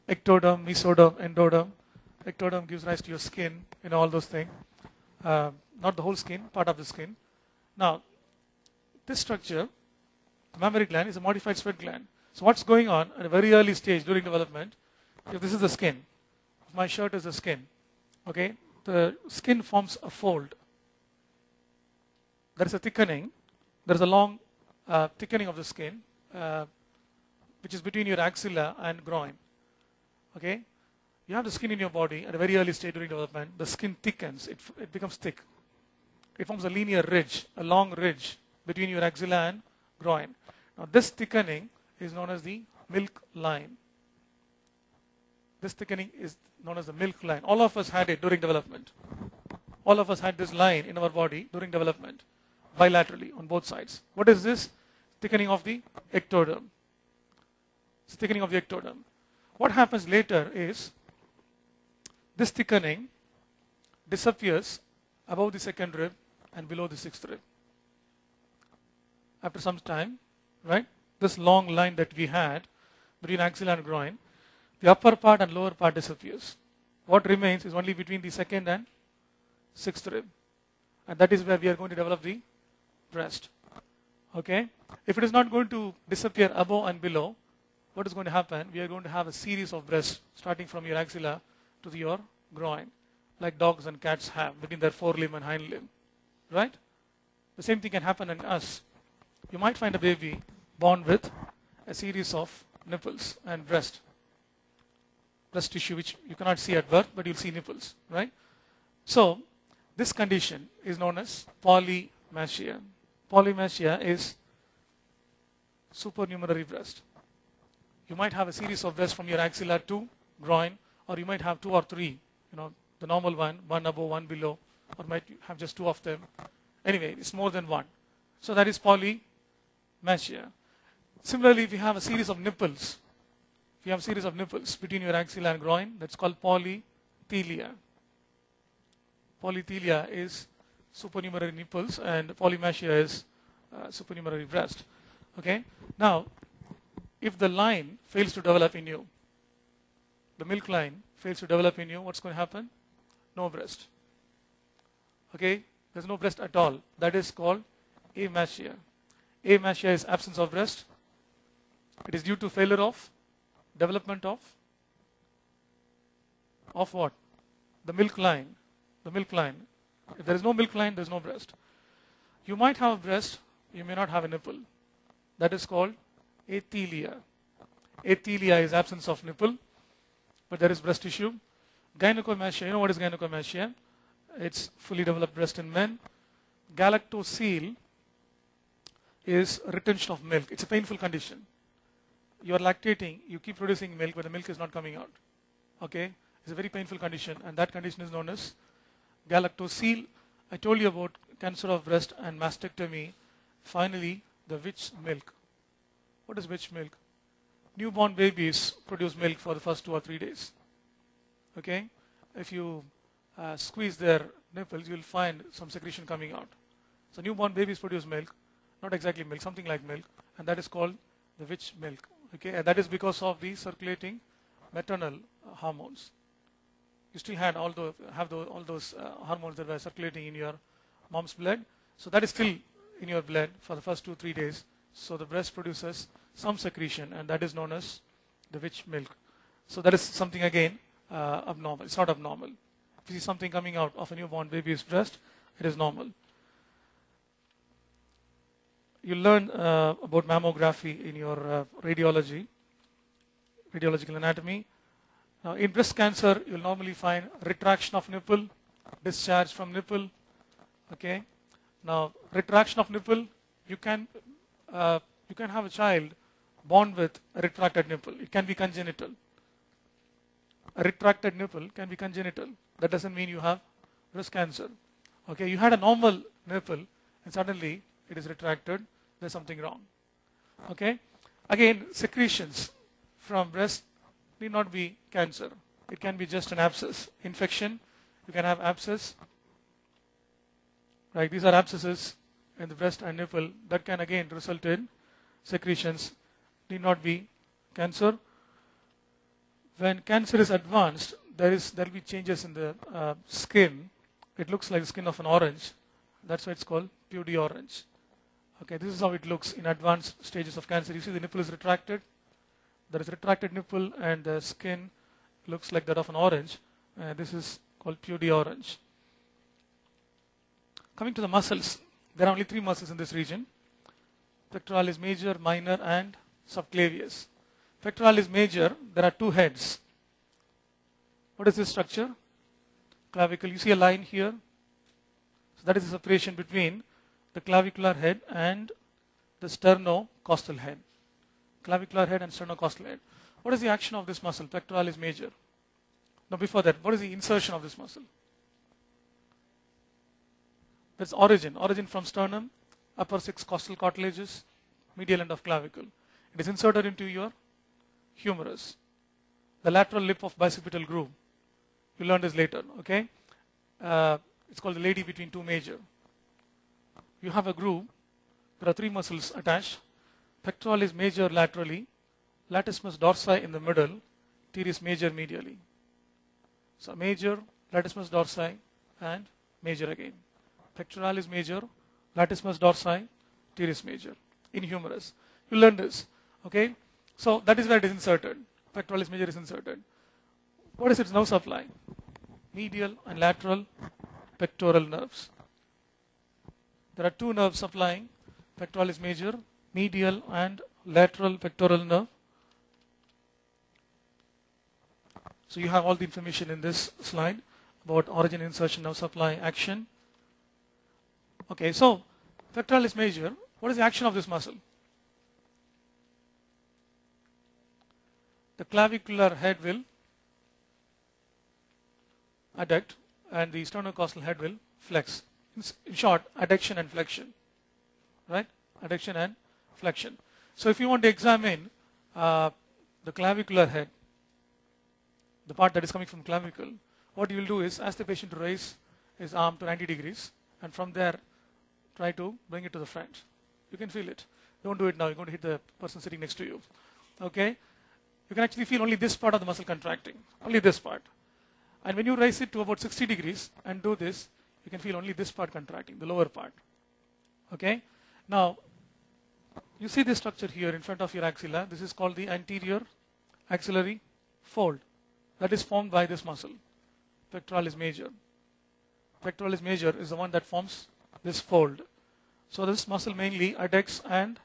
Ectoderm, mesoderm, endoderm. Ectoderm gives rise to your skin, all those things. Not the whole skin, part of the skin. Now, this structure, the mammary gland, is a modified sweat gland. So what's going on at a very early stage during development, if this is the skin, if my shirt is the skin, okay, the skin forms a fold. There is a thickening, there is a long thickening of the skin, which is between your axilla and groin. Okay? You have the skin in your body at a very early stage during development. The skin thickens, it becomes thick. It forms a linear ridge, a long ridge between your axilla and groin. Now this thickening is known as the milk line. This thickening is known as the milk line. All of us had it during development. All of us had this line in our body during development, bilaterally on both sides. What is this? Thickening of the ectoderm. It's thickening of the ectoderm. What happens later is this thickening disappears above the second rib and below the sixth rib. After some time, right? This long line that we had between axilla and groin, the upper part and lower part disappears. What remains is only between the second and sixth rib. And that is where we are going to develop the breast. Okay? If it is not going to disappear above and below, what is going to happen? We are going to have a series of breasts starting from your axilla to your groin, like dogs and cats have between their forelimb and hind limb. Right? The same thing can happen in us. You might find a baby born with a series of nipples and breast tissue, which you cannot see at birth, but you'll see nipples, right? So this condition is known as polymasia. Polymasia is supernumerary breast. You might have a series of breasts from your axilla to groin, or you might have two or three, the normal one above, one below, or might have just two of them. Anyway, it's more than one. So that is polymasia. Similarly, if you have a series of nipples, between your axilla and groin, that's called polythelia. Polythelia is supernumerary nipples, and polymasia is supernumerary breast. Okay? Now, if the line fails to develop in you, the milk line fails to develop in you, what's going to happen? No breast. Okay, there's no breast at all. That is called amastia. Amastia is absence of breast. It is due to failure of development of what? The milk line. The milk line. If there is no milk line, there is no breast. You might have a breast, you may not have a nipple. That is called athelia. Athelia is absence of nipple, but there is breast tissue. Gynecomastia, you know what is gynecomastia? It's fully developed breast in men. Galactosele is retention of milk. It's a painful condition. You are lactating, you keep producing milk, but the milk is not coming out. Okay? It's a very painful condition, and that condition is known as galactosele. I told you about cancer of breast and mastectomy. Finally, the witch milk. What is witch milk? Newborn babies produce milk for the first 2 or 3 days. Okay? If you squeeze their nipples, you will find some secretion coming out. So newborn babies produce milk, not exactly milk, something like milk, and that is called the witch milk. Okay? And that is because of the circulating maternal hormones. You still have all those hormones that were circulating in your mom's blood. So that is still in your blood for the first 2-3 days. So the breast produces some secretion, and that is known as the witch milk. So that is something again abnormal. It's not abnormal. If you see something coming out of a newborn baby's breast, it is normal. You learn about mammography in your radiological anatomy. Now, in breast cancer, you'll normally find retraction of nipple, discharge from nipple. Okay. Now, retraction of nipple, you can have a child born with a retracted nipple. It can be congenital. A retracted nipple can be congenital. That doesn't mean you have breast cancer. Okay. You had a normal nipple, and suddenly it is retracted. There's something wrong. Okay. Again, secretions from breast need not be cancer. It can be just an abscess. Infection, you can have abscess. Right, these are abscesses in the breast and nipple that can again result in secretions. Need not be cancer. When cancer is advanced, there will be changes in the skin. It looks like the skin of an orange. That's why it's called pudy orange. Okay, this is how it looks in advanced stages of cancer. You see the nipple is retracted. There is a retracted nipple and the skin looks like that of an orange. This is called pudy orange. Coming to the muscles, there are only 3 muscles in this region. Pectoralis major, minor, and subclavius. Pectoralis major, there are 2 heads. What is this structure? Clavicle. You see a line here. So that is the separation between the clavicular head and the sternocostal head. Clavicular head and sternocostal head. What is the action of this muscle, pectoralis major? Now before that, what is the insertion of this muscle? That's origin from sternum, upper 6 costal cartilages, medial end of clavicle. It is inserted into your humerus, the lateral lip of bicipital groove. You learn this later, okay? It's called the lady between 2 major. You have a groove. There are 3 muscles attached. Pectoralis major laterally, latissimus dorsi in the middle, teres major medially. So major, latissimus dorsi, and major again. Pectoralis major, latissimus dorsi, teres major in humerus. You learn this, okay? So that is where it is inserted. Pectoralis major is inserted. What is its nerve supply? Medial and lateral pectoral nerves. There are 2 nerves supplying pectoralis major, medial and lateral pectoral nerve. So you have all the information in this slide about origin, insertion, nerve supply, action. Okay, so pectoralis major, what is the action of this muscle? The clavicular head will adduct and the sternocostal head will flex. In short, adduction and flexion. Right? Adduction and flexion. So if you want to examine the clavicular head, the part that is coming from clavicle, what you will do is ask the patient to raise his arm to 90 degrees and from there try to bring it to the front. You can feel it. Don't do it now. You're going to hit the person sitting next to you. Okay? you can actually feel only this part of the muscle contracting, only this part. And when you raise it to about 60 degrees and do this, you can feel only this part contracting, the lower part. Okay? Now, you see this structure here in front of your axilla. This is called the anterior axillary fold. That is formed by this muscle, pectoralis major. Pectoralis major is the one that forms this fold. So this muscle mainly adducts and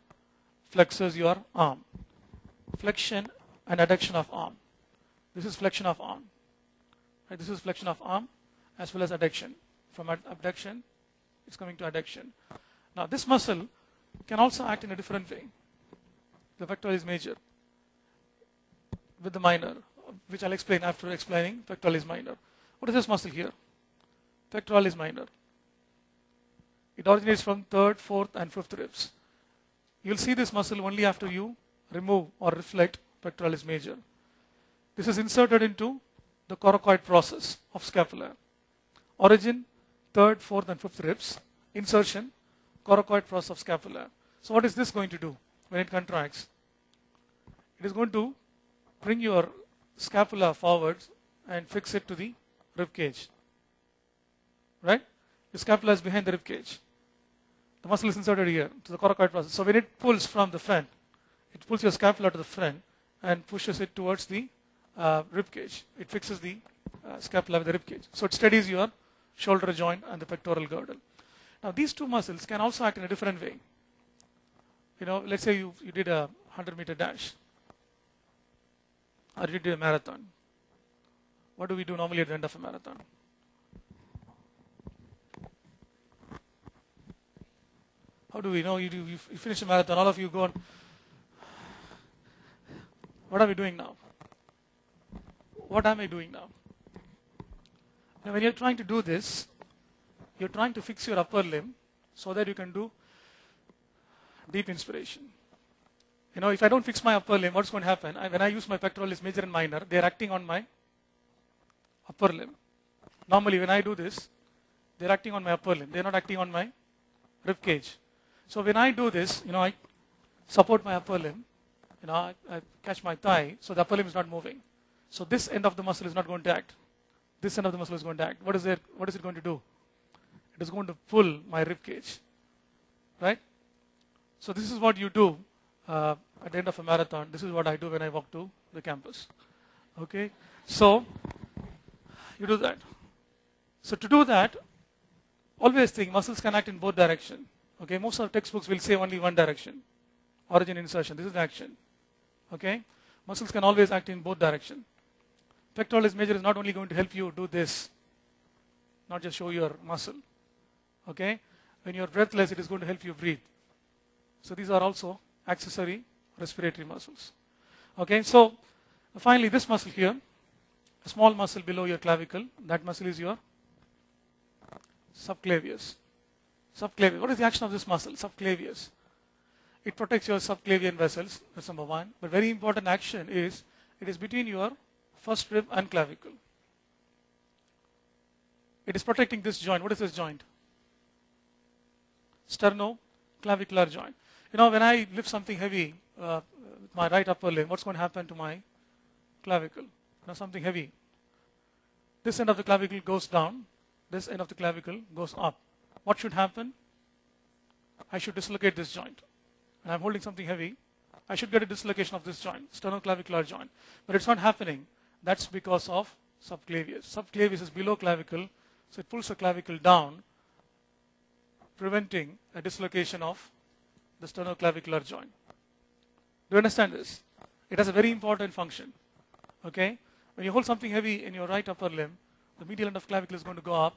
flexes your arm. Flexion and adduction of arm. This is flexion of arm. Right? This is flexion of arm as well as adduction. From abduction, it's coming to adduction. Now this muscle can also act in a different way. The pectoralis major with the minor, which I'll explain after explaining pectoralis minor. What is this muscle here? Pectoralis minor. It originates from third, fourth, and fifth ribs. You'll see this muscle only after you remove or reflect pectoralis major. This is inserted into the coracoid process of scapula. Origin, third, fourth, and fifth ribs. Insertion, coracoid process of scapula. So what is this going to do when it contracts? It is going to bring your scapula forward and fix it to the rib cage. Right? The scapula is behind the rib cage. The muscle is inserted here to the coracoid process. So when it pulls from the front, it pulls your scapula to the front and pushes it towards the rib cage. It fixes the scapula with the rib cage. So it steadies your shoulder joint and the pectoral girdle. Now these two muscles can also act in a different way. You know, let's say you did a 100-meter dash or you did a marathon. What do we do normally at the end of a marathon? How do we know? You finish a marathon, all of you go on. What are we doing now? What am I doing now? Now when you're trying to do this, you're trying to fix your upper limb so that you can do deep inspiration. You know, if I don't fix my upper limb, what's going to happen? When I use my pectoralis major and minor, they're acting on my upper limb. Normally when I do this, they're acting on my upper limb. They're not acting on my rib cage. So when I do this, you know, I support my upper limb, you know, I catch my thigh, so the upper limb is not moving. So this end of the muscle is not going to act. This end of the muscle is going to act. What is it going to do? It is going to pull my rib cage, right? So this is what you do at the end of a marathon. This is what I do when I walk to the campus. Okay, so you do that. So to do that, always think muscles can act in both directions. Okay, most of the textbooks will say only one direction. Origin, insertion. This is the action. Okay, muscles can always act in both directions. Pectoralis major is not only going to help you do this, not just show your muscle. Okay, when you're breathless, it is going to help you breathe. So these are also accessory respiratory muscles. Okay, so finally this muscle here, a small muscle below your clavicle, that muscle is your subclavius. Subclavius. What is the action of this muscle? Subclavius. It protects your subclavian vessels. That's number one. But very important action is it is between your first rib and clavicle. It is protecting this joint. What is this joint? Sternoclavicular joint. You know, when I lift something heavy with my right upper limb, what's going to happen to my clavicle? You know, something heavy. This end of the clavicle goes down. This end of the clavicle goes up. What should happen? I should dislocate this joint. And I'm holding something heavy. I should get a dislocation of this joint, sternoclavicular joint. But it's not happening. That's because of subclavius. Subclavius is below clavicle, so it pulls the clavicle down, preventing a dislocation of the sternoclavicular joint. Do you understand this? It has a very important function. Okay? When you hold something heavy in your right upper limb, the medial end of clavicle is going to go up,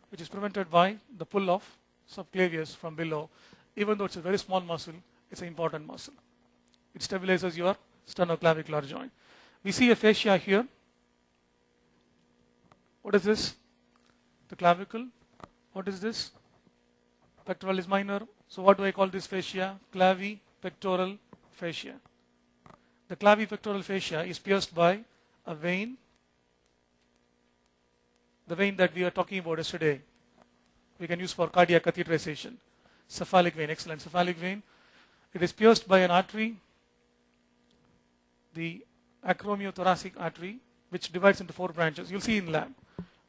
which is prevented by the pull of subclavius from below. Even though it's a very small muscle, it's an important muscle. It stabilizes your sternoclavicular joint. We see a fascia here. What is this? The clavicle. What is this? Pectoralis minor. So what do I call this fascia? Clavipectoral fascia. The clavipectoral fascia is pierced by a vein. The vein that we were talking about yesterday, we can use for cardiac catheterization. Cephalic vein, excellent. Cephalic vein. It is pierced by an artery. The acromiothoracic artery, which divides into 4 branches. You'll see in lab.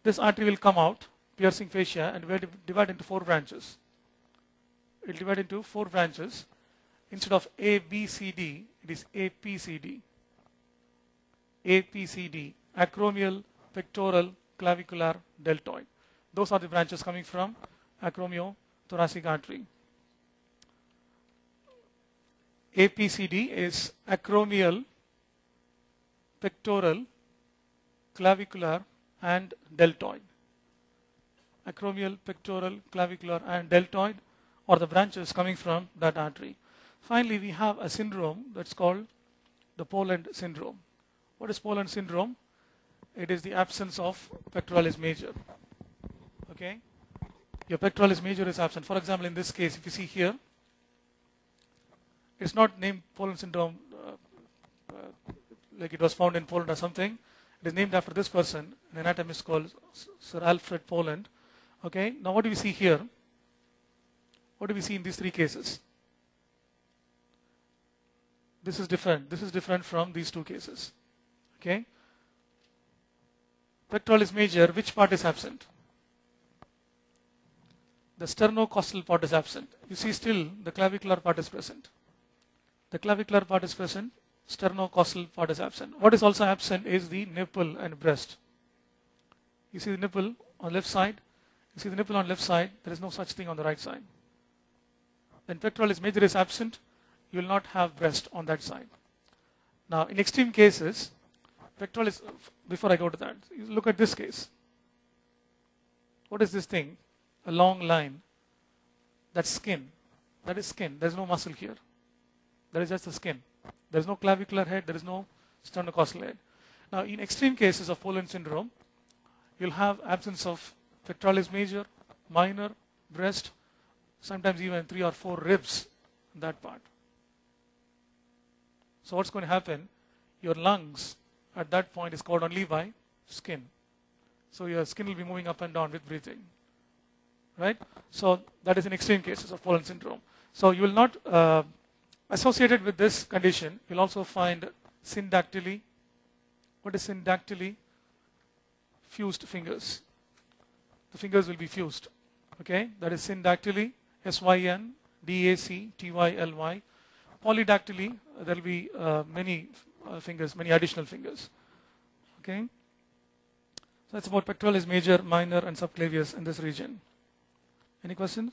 This artery will come out, piercing fascia, and will divide into 4 branches. It will divide into 4 branches. Instead of A, B, C, D, it is APCD. APCD, acromial, pectoral, clavicular, deltoid. Those are the branches coming from acromiothoracic artery. APCD is acromial, pectoral, clavicular, and deltoid. Acromial, pectoral, clavicular, and deltoid are the branches coming from that artery. Finally, we have a syndrome that's called the Poland syndrome. What is Poland syndrome? It is the absence of pectoralis major. Okay? Your pectoralis major is absent. For example, in this case, if you see here, it's not named Poland syndrome like it was found in Poland or something. It is named after this person, an anatomist called Sir Alfred Poland. Okay? Now, what do we see here? What do we see in these 3 cases? This is different. This is different from these 2 cases. Okay? Pectoralis major, which part is absent? The sternocostal part is absent. You see still the clavicular part is present. The clavicular part is present, sternocostal part is absent. What is also absent is the nipple and breast. You see the nipple on left side, you see the nipple on left side, there is no such thing on the right side. When pectoralis major is absent, you will not have breast on that side. Now, in extreme cases, pectoralis, before I go to that, you look at this case. What is this thing? A long line. That's skin. That is skin. There's no muscle here. That is just the skin. There is no clavicular head. There is no sternocostal head. Now, in extreme cases of Poland syndrome, you'll have absence of pectoralis major, minor, breast, sometimes even 3 or 4 ribs in that part. So what's going to happen? Your lungs at that point is covered only by skin. So your skin will be moving up and down with breathing. Right? So that is in extreme cases of Poland syndrome. So you will not, associated with this condition, you'll also find syndactyly. What is syndactyly? Fused fingers. The fingers will be fused. Okay? That is syndactyly, SYNDACTYLY. Polydactyly, there will be many fingers, many additional fingers. Okay? So that's about pectoralis major, minor, and subclavius in this region. Any questions?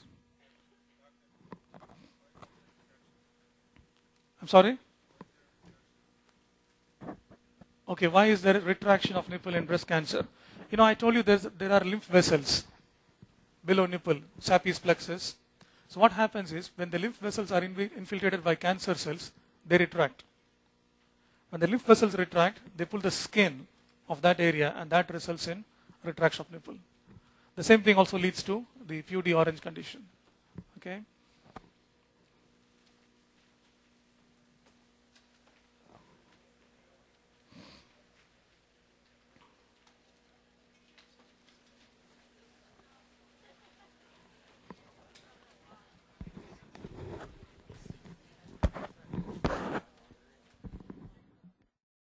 I'm sorry? Okay, why is there a retraction of nipple in breast cancer? You know, I told you there are lymph vessels below nipple, Sapes plexus. So what happens is, when the lymph vessels are infiltrated by cancer cells, they retract. When the lymph vessels retract, they pull the skin of that area, and that results in retraction of nipple. The same thing also leads to the PUD orange condition. Okay?